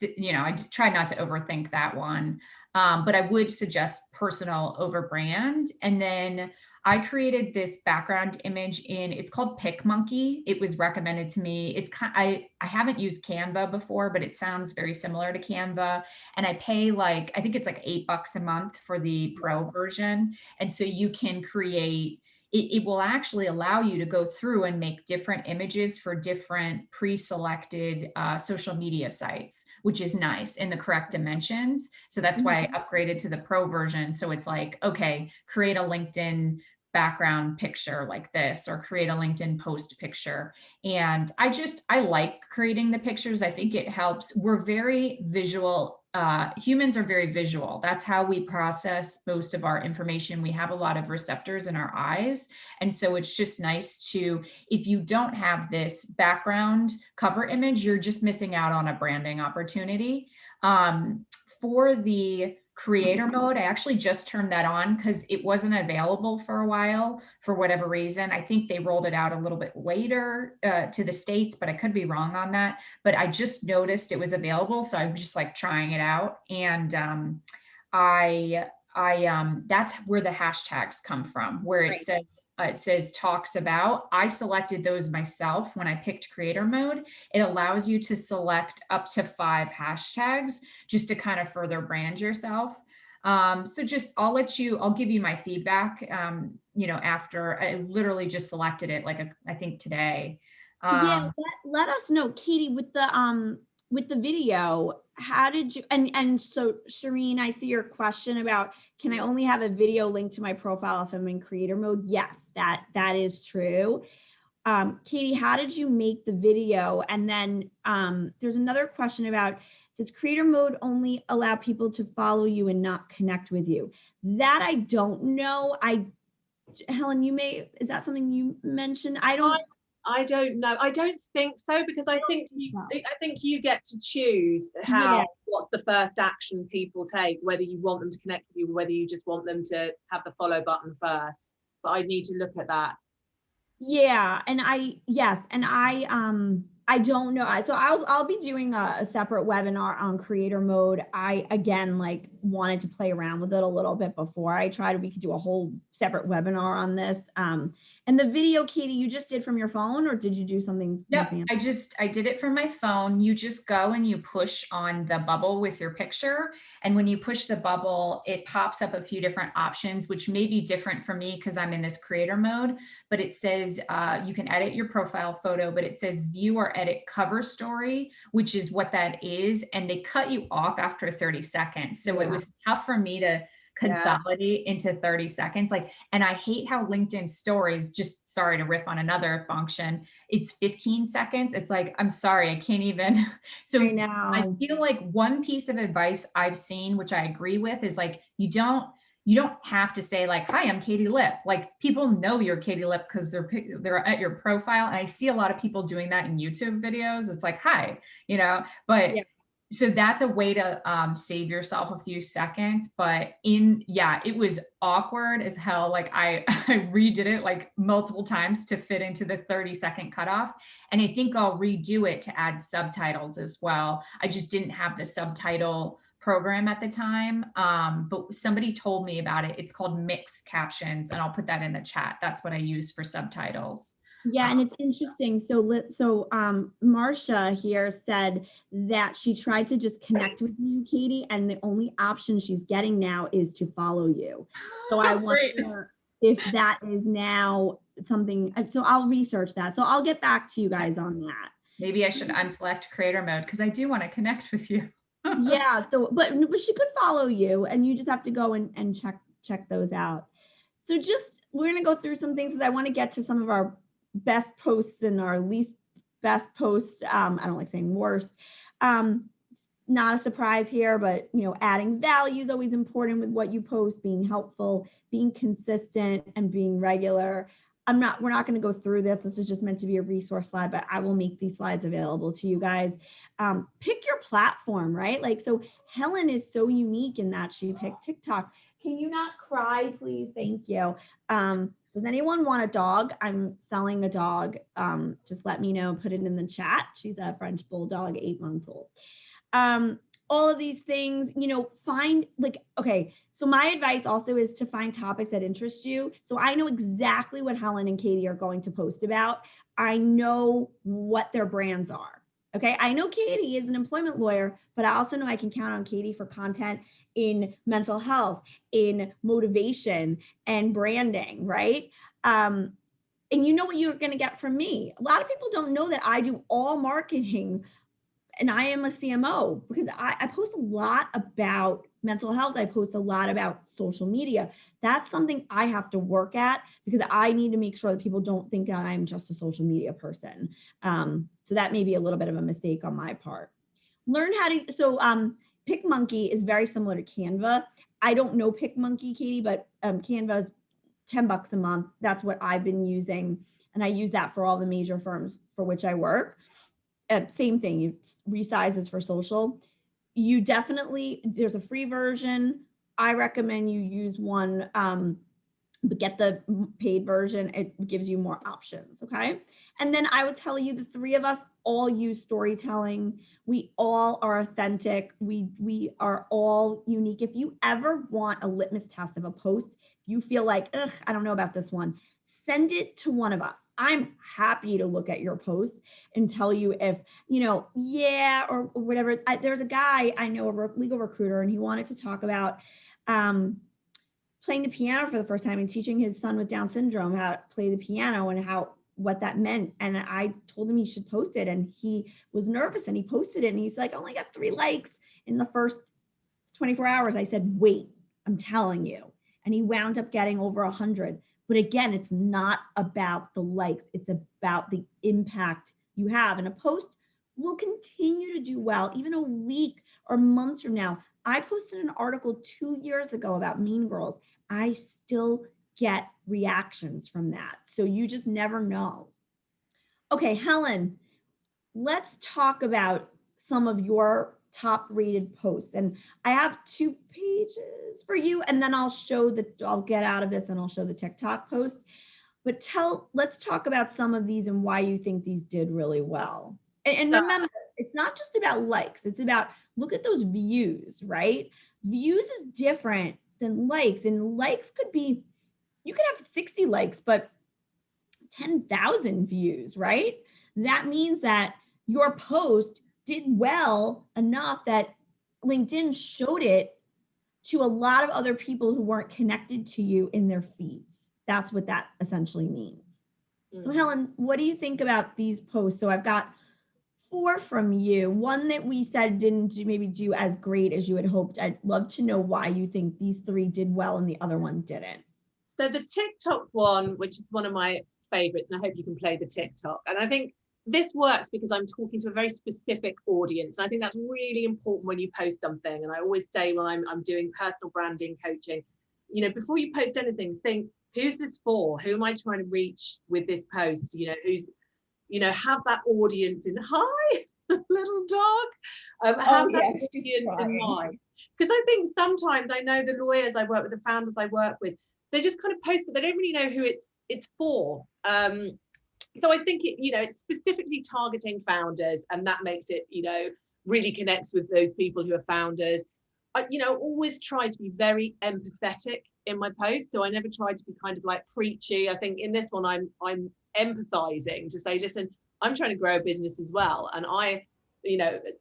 you know, I try not to overthink that one. But I would suggest personal over brand. And then I created this background image it's called PicMonkey. It was recommended to me. I haven't used Canva before, but it sounds very similar to Canva. And I pay I think it's like $8 a month for the pro version. And so you can create, it will actually allow you to go through and make different images for different pre-selected social media sites, which is nice, in the correct dimensions. So that's why I upgraded to the pro version. So it's like, okay, create a LinkedIn background picture like this, or create a LinkedIn post picture. And I like creating the pictures. I think it helps. We're very visual. Humans are very visual. That's how we process most of our information. We have a lot of receptors in our eyes. And so it's just nice to, if you don't have this background cover image, you're just missing out on a branding opportunity. For the creator mode, I actually just turned that on because it wasn't available for a while for whatever reason. I think they rolled it out a little bit later to the States, but I could be wrong on that. But I just noticed it was available, so I'm just like trying it out. And that's where the hashtags come from, where it says talks about. I selected those myself when I picked creator mode. It allows you to select up to 5 hashtags just to kind of further brand yourself. So just, I'll give you my feedback, after I literally just selected it, like I think today. Yeah, let us know, Katie, with the video, how did you, and so Shireen, I see your question about, can I only have a video linked to my profile if I'm in creator mode? Yes, that is true. Katie, how did you make the video? And then there's another question about, does creator mode only allow people to follow you and not connect with you? That I don't know. Helen, is that something you mentioned? I don't know. I don't think so, because I think you get to choose what's the first action people take, whether you want them to connect with you or whether you just want them to have the follow button first. But I need to look at that. Yeah, and I don't know. So I'll be doing a separate webinar on creator mode. I again wanted to play around with it a little bit before I tried. We could do a whole separate webinar on this. And the video, Katie, you just did from your phone, or did you do something? Yep, I did it from my phone. You just go and you push on the bubble with your picture. And when you push the bubble, it pops up a few different options, which may be different for me because I'm in this creator mode, but it says you can edit your profile photo, but it says view or edit cover story, which is what that is. And they cut you off after 30 seconds. So it was tough for me to consolidate into 30 seconds. And I hate how LinkedIn stories, just sorry to riff on another function, it's 15 seconds. It's like, I'm sorry, I can't even. So I feel like one piece of advice I've seen, which I agree with, is like, you don't have to say like, hi, I'm Katie Lip. Like, people know you're Katie Lip because they're at your profile. And I see a lot of people doing that in YouTube videos. It's like, hi, but so that's a way to save yourself a few seconds. But it was awkward as hell. Like I redid it like multiple times to fit into the 30-second cutoff. And I think I'll redo it to add subtitles as well. I just didn't have the subtitle program at the time. But somebody told me about it. It's called Mix Captions, and I'll put that in the chat. That's what I use for subtitles. Yeah, and it's interesting. So Marcia here said that she tried to just connect with you, Katie, and the only option she's getting now is to follow you. So I wonder if that is now something. So I'll research that. So I'll get back to you guys on that. Maybe I should unselect creator mode because I do want to connect with you. Yeah. So, but she could follow you, and you just have to go and check those out. So we're gonna go through some things because I want to get to some of our best posts and our least best posts. I don't like saying worst. Not a surprise here, but adding value is always important with what you post, being helpful, being consistent, and being regular. We're not going to go through this. This is just meant to be a resource slide, but I will make these slides available to you guys. Pick your platform, right? So Helen is so unique in that she picked TikTok. Can you not cry, please? Thank you. Does anyone want a dog? I'm selling a dog. Just let me know, put it in the chat. She's a French bulldog, 8 months old. All of these things, find so my advice also is to find topics that interest you. So I know exactly what Helen and Katie are going to post about. I know what their brands are. Okay. I know Katie is an employment lawyer, but I also know I can count on Katie for content in mental health, in motivation and branding, right? And you know what you're going to get from me. A lot of people don't know that I do all marketing and I am a CMO because I post a lot about mental health. I post a lot about social media. That's something I have to work at because I need to make sure that people don't think that I'm just a social media person. So that may be a little bit of a mistake on my part. Learn how to, so PicMonkey is very similar to Canva. I don't know PicMonkey, Katie, but Canva is $10 a month. That's what I've been using. And I use that for all the major firms for which I work. Same thing, you resizes for social. You definitely, there's a free version. I recommend you use one, but get the paid version. It gives you more options, okay? And then I would tell you the three of us all use storytelling. We all are authentic. We are all unique. If you ever want a litmus test of a post, you feel like, ugh, I don't know about this one, send it to one of us. I'm happy to look at your posts and tell you if, yeah, or whatever. There's a guy I know, a legal recruiter, and he wanted to talk about playing the piano for the first time and teaching his son with Down syndrome how to play the piano and what that meant. And I told him he should post it, and he was nervous and he posted it, and he's like, only got 3 likes in the first 24 hours. I said, wait, I'm telling you. And he wound up getting over 100. But again, it's not about the likes. It's about the impact you have. And a post will continue to do well, even a week or months from now. I posted an article 2 years ago about Mean Girls. I still get reactions from that. So you just never know. Okay, Helen, let's talk about some of your top rated posts. And I have 2 pages for you, and then I'll get out of this and I'll show the TikTok post. But let's talk about some of these and why you think these did really well. And remember, it's not just about likes. It's about, look at those views, right? Views is different than likes. And likes could be, you could have 60 likes, but 10,000 views, right? That means that your post did well enough that LinkedIn showed it to a lot of other people who weren't connected to you in their feeds. That's what that essentially means. So Helen, what do you think about these posts? So I've got 4 from you. One that we said didn't maybe do as great as you had hoped. I'd love to know why you think these 3 did well and the other one didn't. So the TikTok one, which is one of my favorites, and I hope you can play the TikTok. And I think this works because I'm talking to a very specific audience. And I think that's really important when you post something. And I always say when I'm doing personal branding coaching, before you post anything, think, who's this for? Who am I trying to reach with this post? Have that audience in, hi, little dog. Have that audience in mind. Because I think sometimes, I know the lawyers I work with, the founders I work with, they just kind of post, but they don't really know who it's for. So I think it's specifically targeting founders, and that makes it, really connects with those people who are founders. I, always try to be very empathetic in my posts. So I never try to be kind of like preachy. I think in this one, I'm empathizing to say, listen, I'm trying to grow a business as well. And I,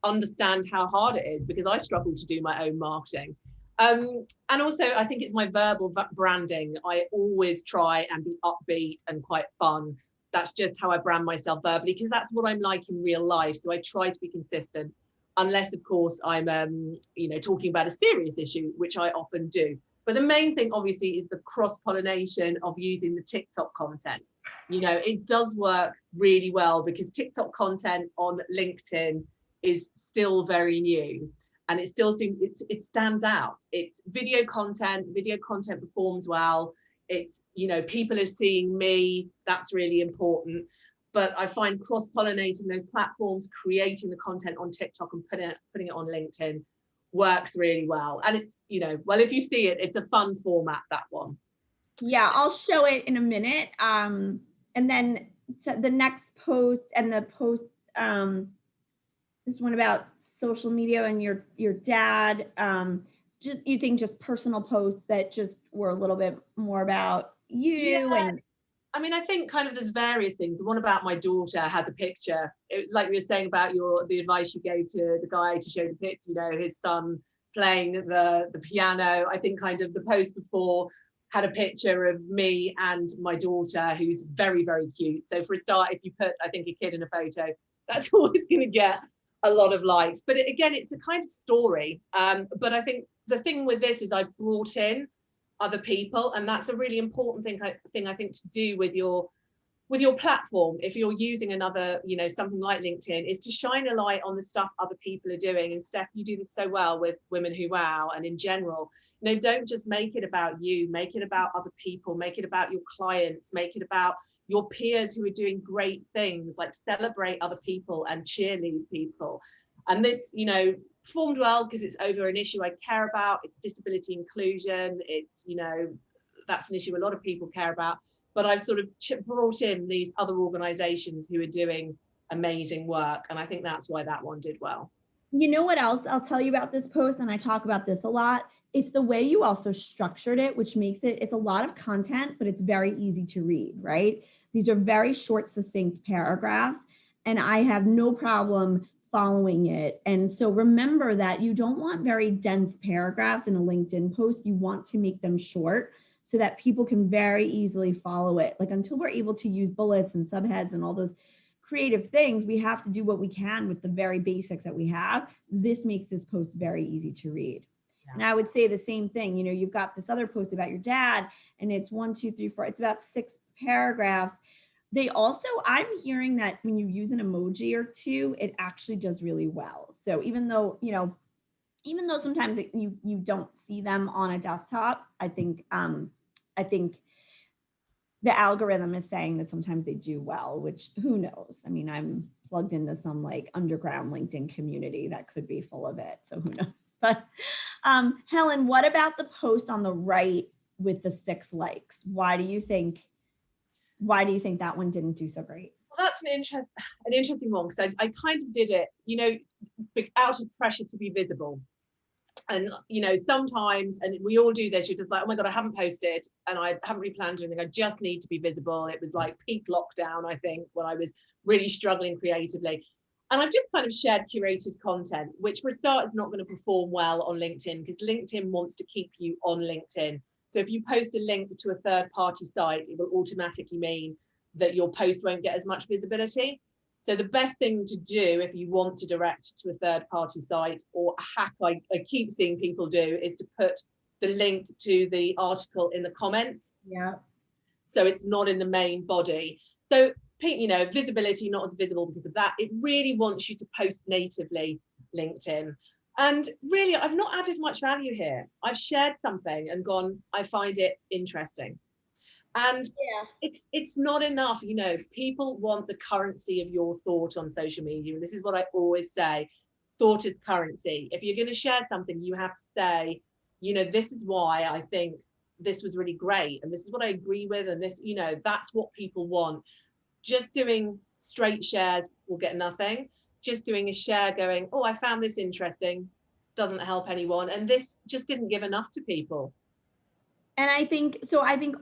understand how hard it is because I struggle to do my own marketing. And also I think it's my verbal branding. I always try and be upbeat and quite fun. That's just how I brand myself verbally, because that's what I'm like in real life. So I try to be consistent, unless of course I'm, talking about a serious issue, which I often do. But the main thing obviously is the cross-pollination of using the TikTok content. It does work really well because TikTok content on LinkedIn is still very new, and it still seems it stands out. It's video content performs well. It's, people are seeing me, that's really important. But I find cross-pollinating those platforms, creating the content on TikTok and putting it on LinkedIn works really well. And it's, well, if you see it, it's a fun format, that one. Yeah, I'll show it in a minute. And then the next post and the post, this one about social media and your dad, you think just personal posts that just were a little bit more about you? Yeah. And I think kind of there's various things. The one about my daughter has a picture. Like we were saying about the advice you gave to the guy to show the picture, his son playing the piano. I think kind of the post before had a picture of me and my daughter, who's very, very cute. So for a start, if you put, I think, a kid in a photo, that's always going to get a lot of likes. But again, it's a kind of story. But I think the thing with this is I brought in other people, and that's a really important thing I think to do with your platform, if you're using another, something like LinkedIn, is to shine a light on the stuff other people are doing. And Steph, you do this so well with Women Who Wow, and in general, don't just make it about you, make it about other people, make it about your clients, make it about your peers who are doing great things, like celebrate other people and cheerlead people. And this, performed well because it's over an issue I care about. It's disability inclusion. It's, that's an issue a lot of people care about. But I've sort of brought in these other organizations who are doing amazing work. And I think that's why that one did well. You know what else I'll tell you about this post, and I talk about this a lot, it's the way you also structured it, which makes it's a lot of content, but it's very easy to read, right? These are very short, succinct paragraphs, and I have no problem following it. And so remember that you don't want very dense paragraphs in a LinkedIn post. You want to make them short so that people can very easily follow it. Like, until we're able to use bullets and subheads and all those creative things, we have to do what we can with the very basics that we have. This makes this post very easy to read. Yeah. And I would say the same thing. You've got this other post about your dad, and it's 1, 2, 3, 4, it's about 6 paragraphs. They also, I'm hearing that when you use an emoji or two, it actually does really well. So even though sometimes you don't see them on a desktop, I think the algorithm is saying that sometimes they do well, which who knows? I mean, I'm plugged into some like underground LinkedIn community that could be full of it. So who knows? But Helen, what about the post on the right with the 6 likes? Why do you think that one didn't do so great? Well, that's an interesting one, because I kind of did it, out of pressure to be visible. And, sometimes, and we all do this, you're just like, oh my God, I haven't posted and I haven't replanned anything. I just need to be visible. It was like peak lockdown, I think, when I was really struggling creatively. And I've just kind of shared curated content, which for a start is not going to perform well on LinkedIn, because LinkedIn wants to keep you on LinkedIn. So if you post a link to a third-party site, it will automatically mean that your post won't get as much visibility. So the best thing to do if you want to direct to a third-party site, or a hack I keep seeing people do, is to put the link to the article in the comments. Yeah. So it's not in the main body. So, visibility not as visible because of that. It really wants you to post natively LinkedIn. And really, I've not added much value here. I've shared something and gone, I find it interesting. And yeah, it's not enough. People want the currency of your thought on social media. And this is what I always say, thought is currency. If you're going to share something, you have to say, this is why I think this was really great. And this is what I agree with. And this, that's what people want. Just doing straight shares will get nothing. Just doing a share going, oh, I found this interesting, doesn't help anyone. And this just didn't give enough to people. And I think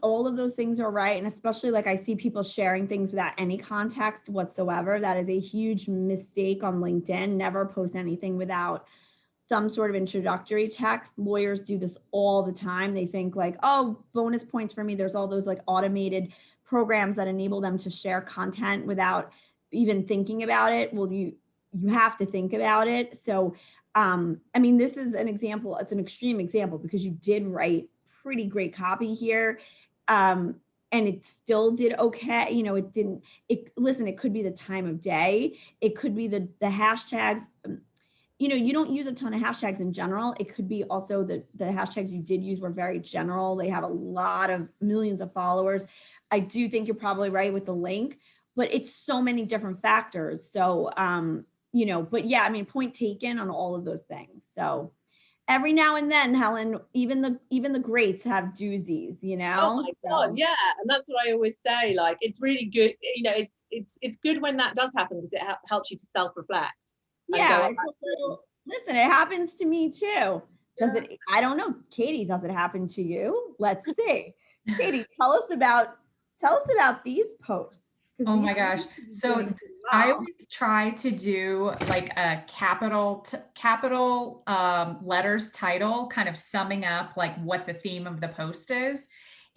all of those things are right. And especially like I see people sharing things without any context whatsoever. That is a huge mistake on LinkedIn. Never post anything without some sort of introductory text. Lawyers do this all the time. They think like, oh, bonus points for me. There's all those like automated programs that enable them to share content without even thinking about it. Well, you have to think about it. So, this is an example. It's an extreme example because you did write pretty great copy here. And it still did okay. It could be the time of day. It could be the hashtags. You don't use a ton of hashtags in general. It could be also the hashtags you did use were very general. They have a lot of millions of followers. I do think you're probably right with the link, but it's so many different factors. So, but yeah, point taken on all of those things. So every now and then, Helen, even the greats have doozies, Oh my God, yeah. And that's what I always say, like, it's really good. It's good when that does happen, because it helps you to self-reflect. Yeah. Listen, it happens to me too. Does it? I don't know. Katie, does it happen to you? Let's see. Katie, tell us about these posts. Oh my gosh. So I would try to do like a capital letters title, kind of summing up like what the theme of the post is.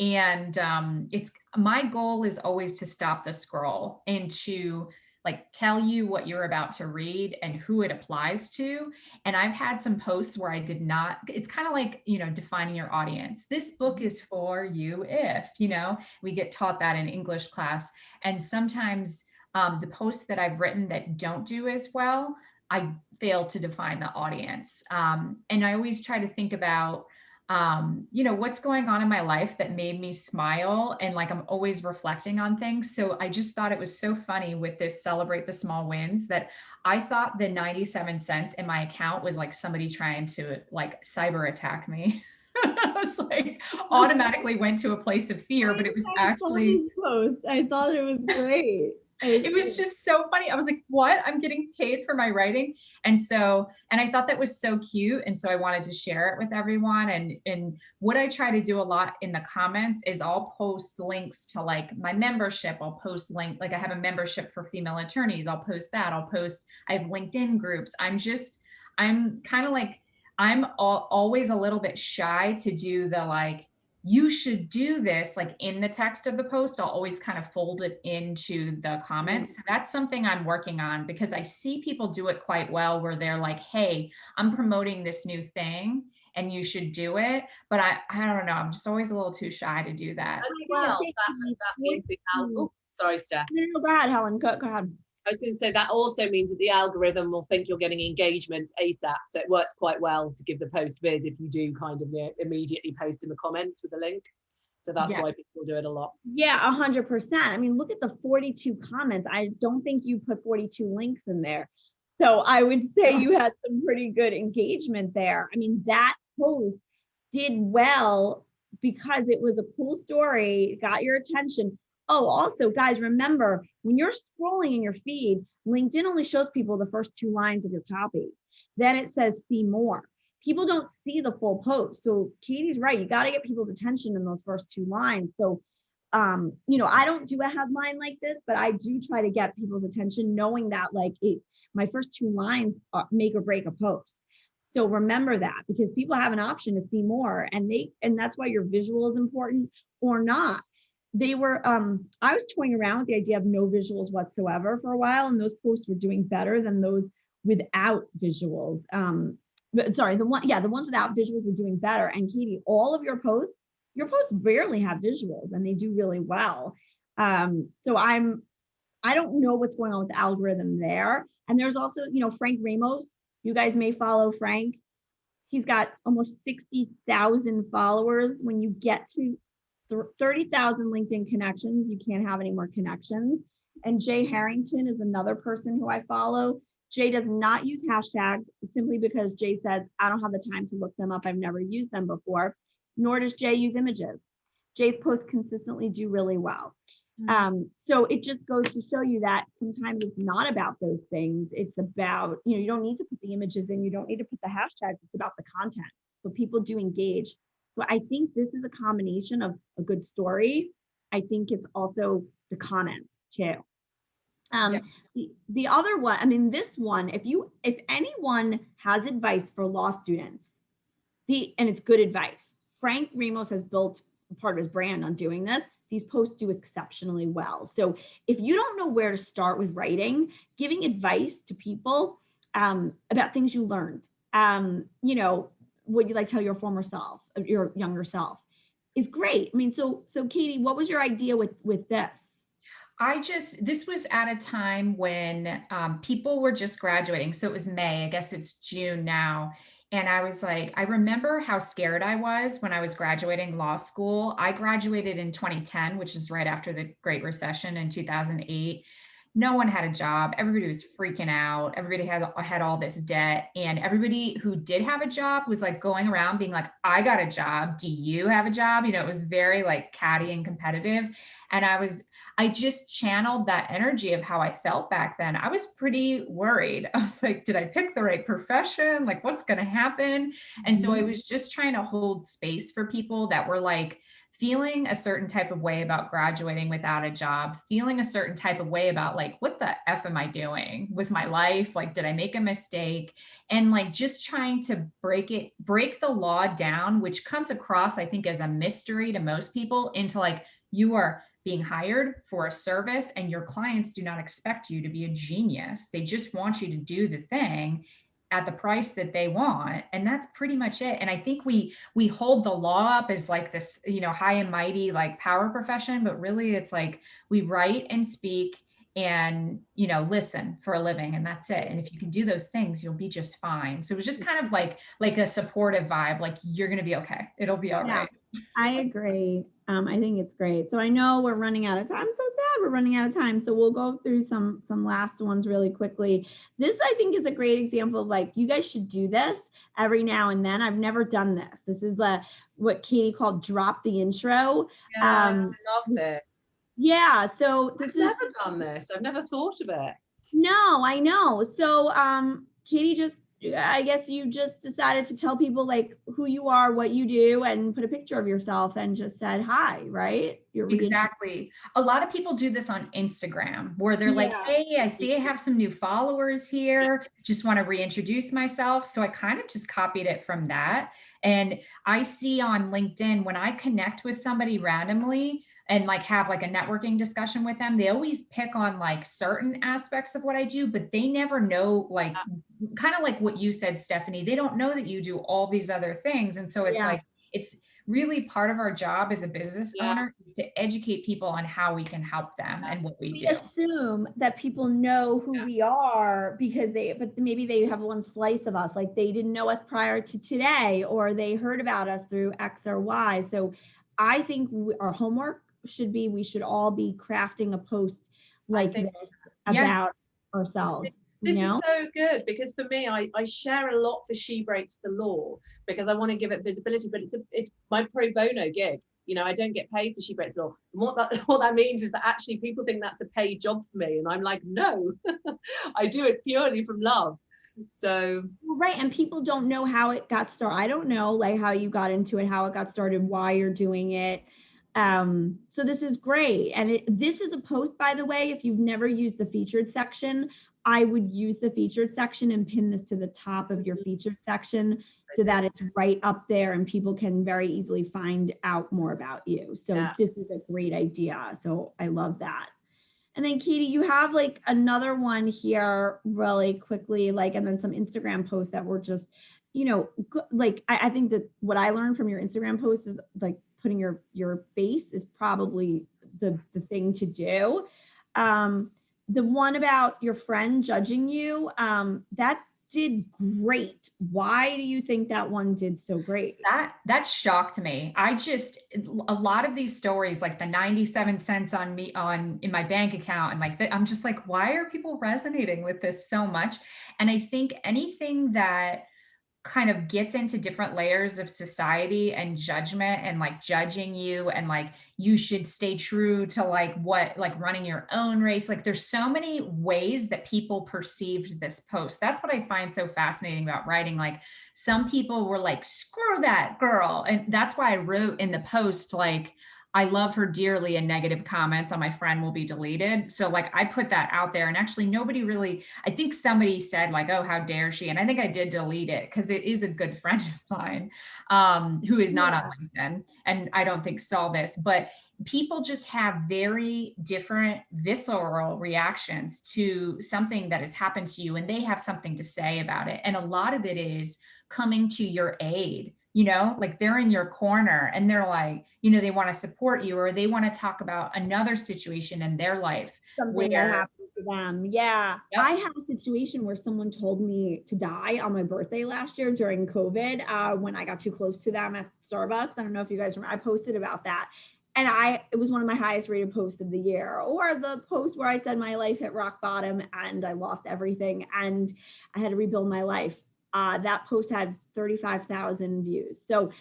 And it's my goal is always to stop the scroll and to like tell you what you're about to read and who it applies to. And I've had some posts where I did not, it's kind of like, defining your audience. This book is for you if, we get taught that in English class. And sometimes the posts that I've written that don't do as well, I fail to define the audience. And I always try to think about, what's going on in my life that made me smile. And like, I'm always reflecting on things. So I just thought it was so funny with this celebrate the small wins that I thought the 97 cents in my account was like somebody trying to like cyber attack me. I was like, automatically went to a place of fear, but it was actually post. I thought it was great. It was just so funny. I was like, what? I'm getting paid for my writing. And I thought that was so cute. And so I wanted to share it with everyone. And what I try to do a lot in the comments is I'll post links to like my membership. I'll post like I have a membership for female attorneys. I'll post that. I have LinkedIn groups. I'm kind of like, always a little bit shy to do the like, you should do this like in the text of the post. I'll always kind of fold it into the comments. So that's something I'm working on because I see people do it quite well where they're like, hey, I'm promoting this new thing and you should do it. But I don't know. I'm just always a little too shy to do that. As well, that means the sorry, Steph. No, go ahead, Helen. Go ahead. I was going to say that also means that the algorithm will think you're getting engagement ASAP. So it works quite well to give the post viz if you do kind of immediately post in the comments with a link. So that's why people do it a lot. Yeah, 100%. I mean, look at the 42 comments. I don't think you put 42 links in there. So I would say you had some pretty good engagement there. I mean, that post did well because it was a cool story, got your attention. Oh, also, guys, remember, when you're scrolling in your feed, LinkedIn only shows people the first 2 lines of your copy. Then it says see more. People don't see the full post. So Katie's right. You got to get people's attention in those first 2 lines. So, I don't do a headline like this, but I do try to get people's attention knowing that like my first 2 lines make or break a post. So remember that because people have an option to see more and that's why your visual is important or not. I was toying around with the idea of no visuals whatsoever for a while, and those posts were doing better than those without visuals. The ones without visuals were doing better. And Katie, all of your posts rarely have visuals and they do really well. So I don't know what's going on with the algorithm there. And there's also, Frank Ramos, you guys may follow Frank. He's got almost 60,000 followers. When you get to 30,000 LinkedIn connections, you can't have any more connections. And Jay Harrington is another person who I follow. Jay does not use hashtags simply because Jay says, I don't have the time to look them up. I've never used them before, nor does Jay use images. Jay's posts consistently do really well. So it just goes to show you that sometimes it's not about those things. It's about, you don't need to put the images in, you don't need to put the hashtags, it's about the content. So people do engage. So I think this is a combination of a good story. I think it's also the comments too. The other one, I mean, this one, if anyone has advice for law students, and it's good advice, Frank Ramos has built part of his brand on doing this. These posts do exceptionally well. So if you don't know where to start with writing, giving advice to people about things you learned, would you like to tell your former self, your younger self, is great. I mean, so Katie, what was your idea with this? This was at a time when people were just graduating. So it was May, I guess it's June now. And I was like, I remember how scared I was when I was graduating law school. I graduated in 2010, which is right after the Great Recession in 2008. No one had a job. Everybody was freaking out. Everybody had all this debt. And everybody who did have a job was like going around being like, I got a job. Do you have a job? It was very like catty and competitive. And I just channeled that energy of how I felt back then. I was pretty worried. I was like, did I pick the right profession? Like, what's going to happen? And so I was just trying to hold space for people that were like feeling a certain type of way about graduating without a job, feeling a certain type of way about like, what the F am I doing with my life? Like, did I make a mistake? And like, just trying to break the law down, which comes across, I think, as a mystery to most people, into like, you are being hired for a service and your clients do not expect you to be a genius. They just want you to do the thing at the price that they want, and that's pretty much it. And I think we hold the law up as like this, you know, high and mighty like power profession, but really it's like we write and speak and, you know, listen for a living, and that's it. And if you can do those things, you'll be just fine. So it was just kind of like a supportive vibe, like you're going to be okay, it'll be all right. I agree. I think it's great. So I know we're running out of time. I'm so sad we're running out of time. So we'll go through some last ones really quickly. This, I think, is a great example of like, you guys should do this every now and then. I've never done this. This is what Katie called drop the intro. Yeah, I love this. Yeah. So this I've never done this. I've never thought of it. No, I know. So Katie I guess you just decided to tell people like who you are, what you do, and put a picture of yourself and just said hi, right? Exactly. A lot of people do this on Instagram where they're like, hey, I see I have some new followers here. Just want to reintroduce myself. So I kind of just copied it from that. And I see on LinkedIn, when I connect with somebody randomly and like have like a networking discussion with them, they always pick on like certain aspects of what I do, but they never know, like kind of like what you said, Stephanie, they don't know that you do all these other things. And so it's like, it's really part of our job as a business owner is to educate people on how we can help them and what we do. Assume that people know who we are because but maybe they have one slice of us, like they didn't know us prior to today, or they heard about us through X or Y. So I think our homework should be, we should all be crafting a post like this about ourselves. This is so good, because for me, I share a lot for She Breaks the Law because I want to give it visibility, but it's my pro bono gig. You know, I don't get paid for She Breaks the Law. And what that means is that actually people think that's a paid job for me. And I'm like, no, I do it purely from love. So right. And people don't know how it got started. I don't know like how you got into it, how it got started, why you're doing it. So this is great. And this is a post, by the way, if you've never used the featured section, I would use the featured section and pin this to the top of your featured section so that it's right up there and people can very easily find out more about you. So this is a great idea. So I love that. And then Katie, you have like another one here really quickly, like, and then some Instagram posts that were just, you know, like, I think that what I learned from your Instagram posts is like putting your face is probably the thing to do. The one about your friend judging you, that did great. Why do you think that one did so great? That shocked me. A lot of these stories, like the 97 cents in my bank account, and like I'm just like, why are people resonating with this so much? And I think anything that kind of gets into different layers of society and judgment and like judging you and like you should stay true to like what, like running your own race. Like there's so many ways that people perceived this post. That's what I find so fascinating about writing. Like some people were like, screw that girl. And that's why I wrote in the post, like, I love her dearly, and negative comments on my friend will be deleted. So like I put that out there, and actually nobody really, I think somebody said like, oh, how dare she? And I think I did delete it because it is a good friend of mine who is not on LinkedIn, and I don't think saw this, but people just have very different visceral reactions to something that has happened to you, and they have something to say about it. And a lot of it is coming to your aid. You know, like they're in your corner and they're like, you know, they want to support you, or they want to talk about another situation in their life. Something that happened to them. Yeah. Yep. I had a situation where someone told me to die on my birthday last year during COVID when I got too close to them at Starbucks. I don't know if you guys remember, I posted about that. And it was one of my highest rated posts of the year, or the post where I said my life hit rock bottom and I lost everything and I had to rebuild my life. That post had 35,000 views. So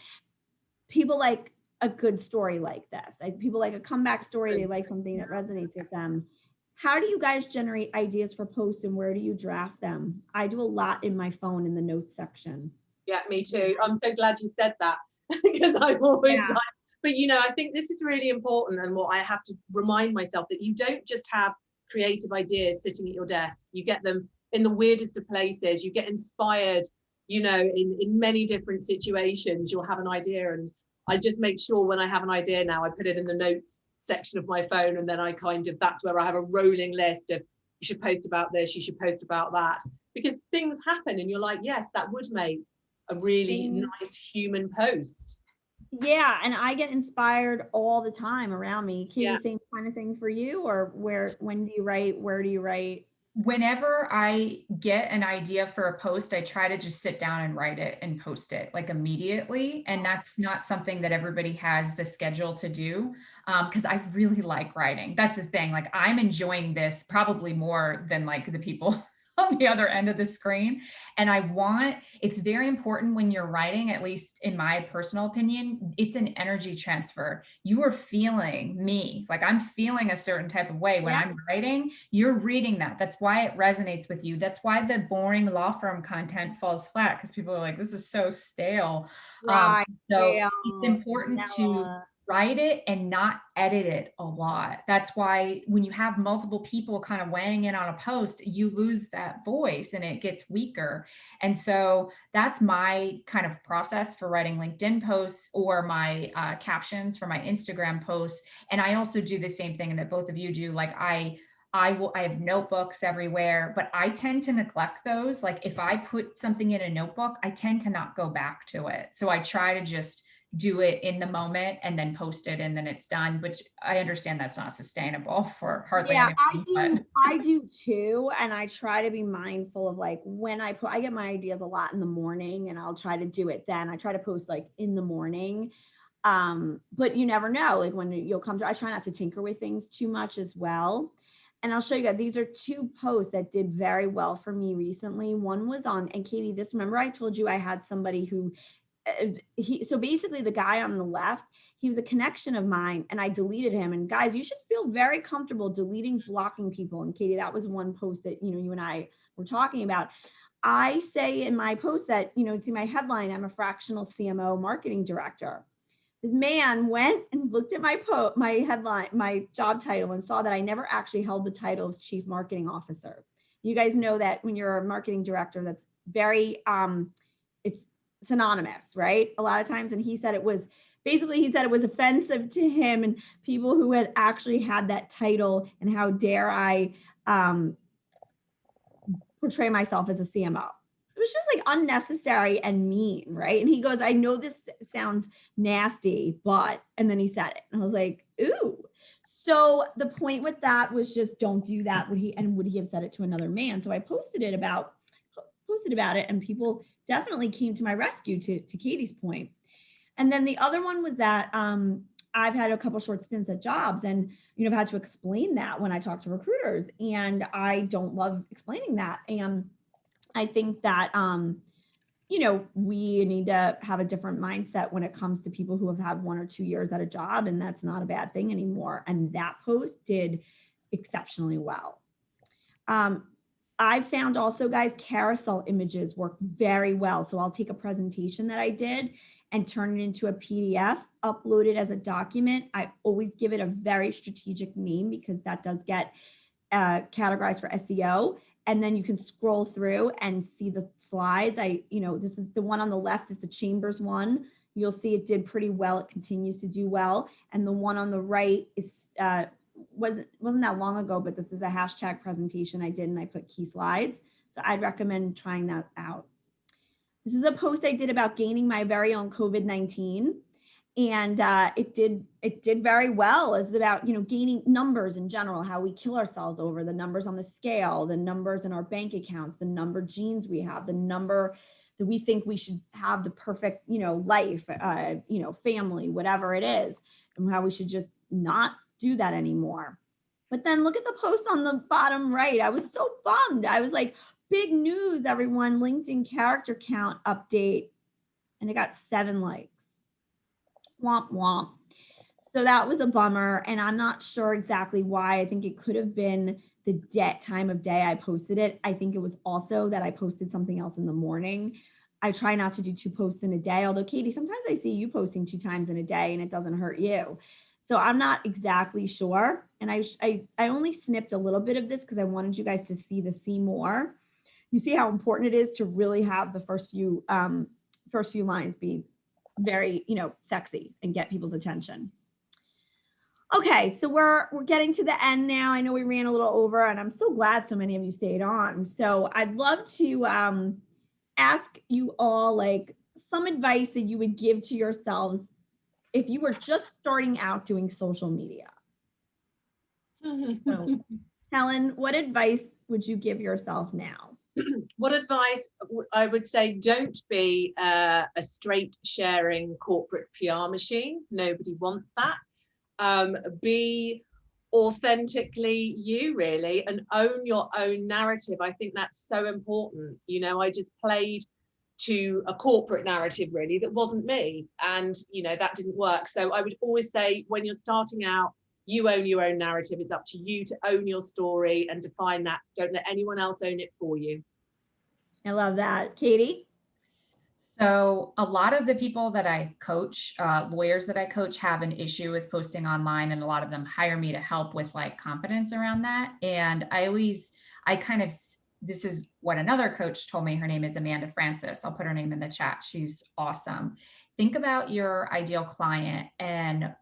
people like a good story like this. People like a comeback story. They like something that resonates with them. How do you guys generate ideas for posts, and where do you draft them? I do a lot in my phone in the notes section. Yeah, me too. I'm so glad you said that because I'm always like, But I think this is really important, and what I have to remind myself, that you don't just have creative ideas sitting at your desk. You get them in the weirdest of places. You get inspired, in many different situations. You'll have an idea, and I just make sure when I have an idea now, I put it in the notes section of my phone, and then that's where I have a rolling list of, you should post about this, you should post about that, because things happen and you're like, yes, that would make a really nice human post. Yeah, and I get inspired all the time around me. Katie, Yeah. same kind of thing for you? Or when do you write? Where do you write? Whenever I get an idea for a post, I try to just sit down and write it and post it like immediately. And that's not something that everybody has the schedule to do, because I really like writing. That's the thing. Like, I'm enjoying this probably more than like the people on the other end of the screen. And it's very important when you're writing, at least in my personal opinion, it's an energy transfer. You are feeling me, like I'm feeling a certain type of way when I'm writing. You're reading that. That's why it resonates with you. That's why the boring law firm content falls flat, because people are like, this is so stale. Right. So it's important to write it and not edit it a lot. That's why when you have multiple people kind of weighing in on a post, you lose that voice and it gets weaker. And so that's my kind of process for writing LinkedIn posts, or my captions for my Instagram posts. And I also do the same thing that both of you do. Like, I have notebooks everywhere, but I tend to neglect those. Like, if I put something in a notebook, I tend to not go back to it. So I try to just do it in the moment and then post it, and then it's done, which I understand that's not sustainable for hardly anyone. I do too. And I try to be mindful of, like, when I get my ideas a lot in the morning, and I'll try to do it then. I try to post like in the morning. But you never know, like, when you'll come to, I try not to tinker with things too much as well. And I'll show you guys, these are two posts that did very well for me recently. One was on, and Katie, remember I told you I had somebody who, so basically the guy on the left, he was a connection of mine, and I deleted him. And guys, you should feel very comfortable deleting, blocking people. And Katie, that was one post that, you and I were talking about. I say in my post that, see my headline, I'm a fractional CMO marketing director. This man went and looked at my headline, my job title, and saw that I never actually held the title of chief marketing officer. You guys know that when you're a marketing director, that's very, it's synonymous, right? A lot of times. And he said it was offensive to him and people who had actually had that title, and how dare I portray myself as a CMO. It was just like unnecessary and mean, right? And he goes, I know this sounds nasty, but, and then he said it. And I was like, ooh. So the point with that was just, don't do that. Would he have said it to another man? So I posted about it, and people definitely came to my rescue, to Katie's point. And then the other one was that I've had a couple short stints at jobs, and I've had to explain that when I talk to recruiters, and I don't love explaining that. And I think that we need to have a different mindset when it comes to people who have had 1 or 2 years at a job, and that's not a bad thing anymore. And that post did exceptionally well. I found also, guys, carousel images work very well. So I'll take a presentation that I did and turn it into a PDF, upload it as a document. I always give it a very strategic name, because that does get categorized for SEO. And then you can scroll through and see the slides. This is the one on the left, is the Chambers one. You'll see it did pretty well. It continues to do well. And the one on the right is wasn't that long ago, but this is a hashtag presentation I did, and I put key slides. So I'd recommend trying that out. This is a post I did about gaining my very own COVID-19. And it did very well. It's about, gaining numbers in general, how we kill ourselves over, the numbers on the scale, the numbers in our bank accounts, the number of genes we have, the number that we think we should have, the perfect, life, family, whatever it is, and how we should just not do that anymore. But then look at the post on the bottom right. I was so bummed. I was like, big news, everyone, LinkedIn character count update. And it got 7 likes. Womp womp. So that was a bummer, and I'm not sure exactly why. I think it could have been the time of day I posted it. I think it was also that I posted something else in the morning. I try not to do 2 posts in a day, although Katie, sometimes I see you posting 2 times in a day and it doesn't hurt you. So I'm not exactly sure. And I only snipped a little bit of this because I wanted you guys to see more. You see how important it is to really have the first few lines be very, sexy and get people's attention. Okay, so we're getting to the end now. I know we ran a little over, and I'm so glad so many of you stayed on. So I'd love to ask you all like some advice that you would give to yourselves if you were just starting out doing social media. So, Helen, what advice would you give yourself now? What advice? I would say, don't be a straight sharing corporate PR machine. Nobody wants that. Be authentically you, really, and own your own narrative. I think that's so important. I just played to a corporate narrative really that wasn't me, and that didn't work. So I would always say, when you're starting out, you own your own narrative. It's up to you to own your story and define that. Don't let anyone else own it for you. I love that. Katie? So a lot of the people that I coach, lawyers that I coach, have an issue with posting online, and a lot of them hire me to help with like confidence around that. And this is what another coach told me. Her name is Amanda Francis. I'll put her name in the chat. She's awesome. Think about your ideal client and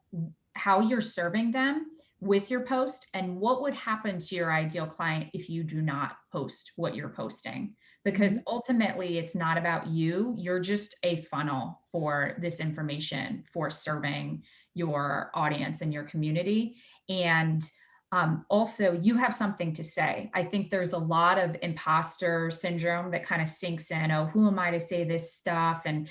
how you're serving them with your post, and what would happen to your ideal client if you do not post what you're posting. Because ultimately it's not about you. You're just a funnel for this information for serving your audience and your community. And also, you have something to say. I think there's a lot of imposter syndrome that kind of sinks in. Oh, who am I to say this stuff? And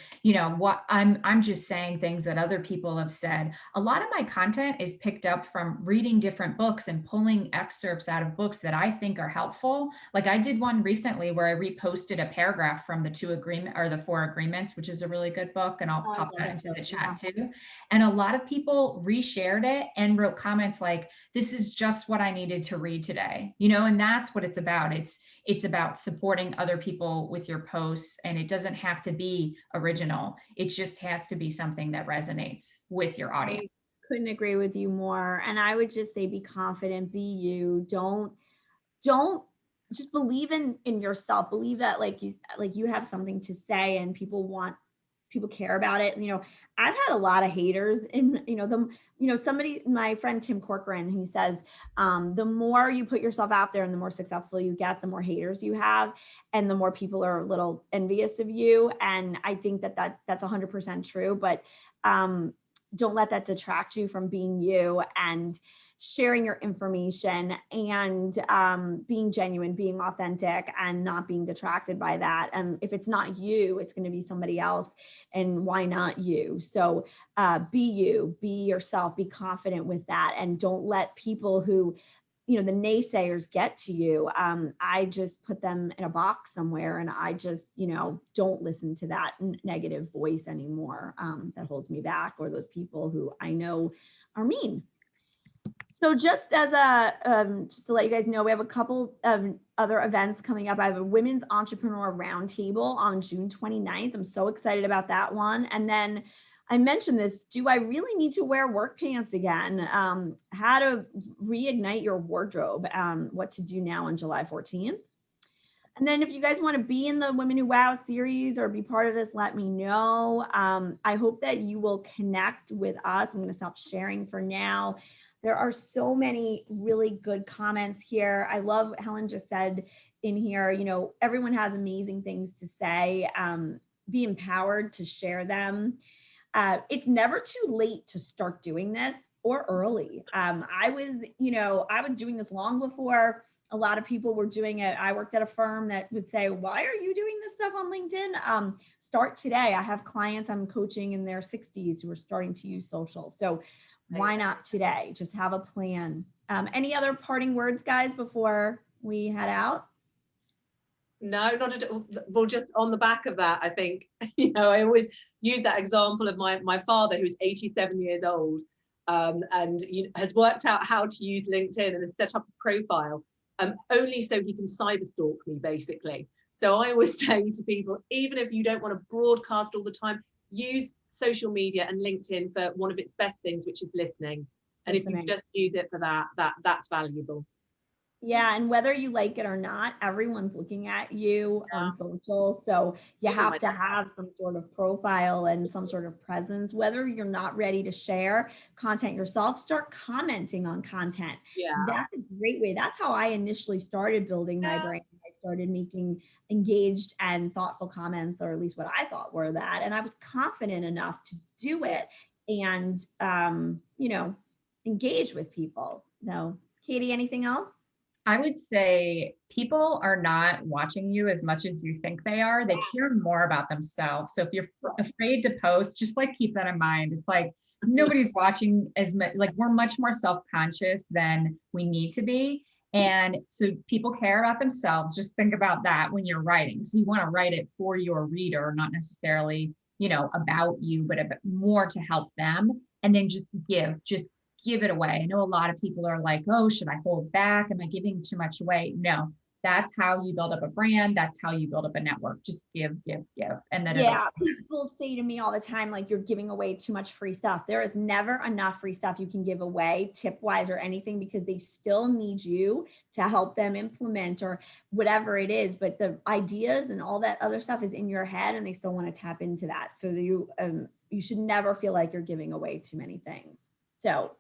what I'm just saying things that other people have said. A lot of my content is picked up from reading different books and pulling excerpts out of books that I think are helpful. Like I did one recently where I reposted a paragraph from the 4 Agreements, which is a really good book, and I'll pop that into the chat too. And a lot of people reshared it and wrote comments like, this is just what I needed to read today, and that's what it's about. It's about supporting other people with your posts, and it doesn't have to be original. It just has to be something that resonates with your audience. I couldn't agree with you more. And I would just say, be confident, be you. Don't just believe in yourself. Believe that you have something to say, and people care about it. I've had a lot of haters, and my friend Tim Corcoran, he says, the more you put yourself out there and the more successful you get, the more haters you have, and the more people are a little envious of you. And I think that's 100% true, but don't let that detract you from being you and sharing your information and being genuine, being authentic, and not being detracted by that. And if it's not you, it's going to be somebody else. And why not you? So be you, be yourself, be confident with that. And don't let people who, the naysayers get to you. I just put them in a box somewhere, and I just, don't listen to that negative voice anymore that holds me back, or those people who I know are mean. So just as just to let you guys know, we have a couple of other events coming up. I have a Women's Entrepreneur Roundtable on June 29th. I'm so excited about that one. And then I mentioned this, do I really need to wear work pants again? How to reignite your wardrobe, what to do now on July 14th. And then if you guys want to be in the Women Who Wow series or be part of this, let me know. I hope that you will connect with us. I'm going to stop sharing for now. There are so many really good comments here. I love Helen just said in here, everyone has amazing things to say. Be empowered to share them. It's never too late to start doing this, or early. I was doing this long before a lot of people were doing it. I worked at a firm that would say, why are you doing this stuff on LinkedIn? Start today. I have clients I'm coaching in their 60s who are starting to use social. So why not today? Just have a plan. Any other parting words, guys, before we head out? No, not at all. Well, just on the back of that, I think, I always use that example of my father, who's 87 years old, and has worked out how to use LinkedIn and has set up a profile only so he can cyber stalk me, basically. So I always say to people, even if you don't want to broadcast all the time, use social media and LinkedIn for one of its best things, which is listening. And if you just use it for that's valuable. Yeah, and whether you like it or not, everyone's looking at you on social. So you have to have some sort of profile and some sort of presence. Whether you're not ready to share content yourself, start commenting on content. Yeah. That's a great way. That's how I initially started building my brand. I started making engaged and thoughtful comments, or at least what I thought were that. And I was confident enough to do it and, you know, engage with people. So, Katie, anything else? I would say people are not watching you as much as you think they are. They care more about themselves. So if you're afraid to post, just like keep that in mind. It's like nobody's watching as much, like we're much more self-conscious than we need to be. And so people care about themselves. Just think about that when you're writing. So you want to write it for your reader, not necessarily, you know, about you, but more to help them. And then just give it away. I know a lot of people are like, oh, should I hold back? Am I giving too much away? No, that's how you build up a brand. That's how you build up a network. Just give. And then people say to me all the time, like, you're giving away too much free stuff. There is never enough free stuff you can give away, tip wise or anything, because they still need you to help them implement or whatever it is. But the ideas and all that other stuff is in your head, and they still want to tap into that. So you should never feel like you're giving away too many things. So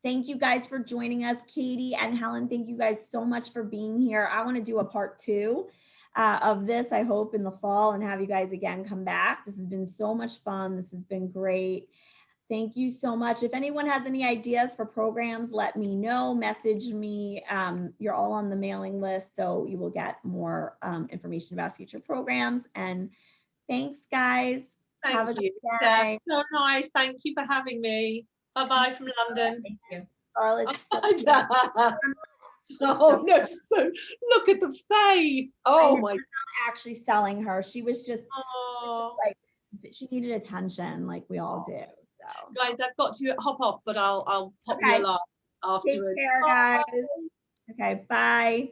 thank you guys for joining us. Katie and Helen, thank you guys so much for being here. I want to do a part 2 of this, I hope, in the fall, and have you guys again come back. This has been so much fun. This has been great. Thank you so much. If anyone has any ideas for programs, let me know. Message me. You're all on the mailing list, so you will get more information about future programs. And thanks, guys. Thank you. Yeah, so nice. Thank you for having me. Bye-bye from London. Thank you. Scarlett. Oh no, so look at the face. Oh my. I'm not actually selling her. She was just, like, she needed attention like we all do. So guys, I've got to hop off, but I'll pop you a laugh afterwards. Take care, guys. Okay, bye.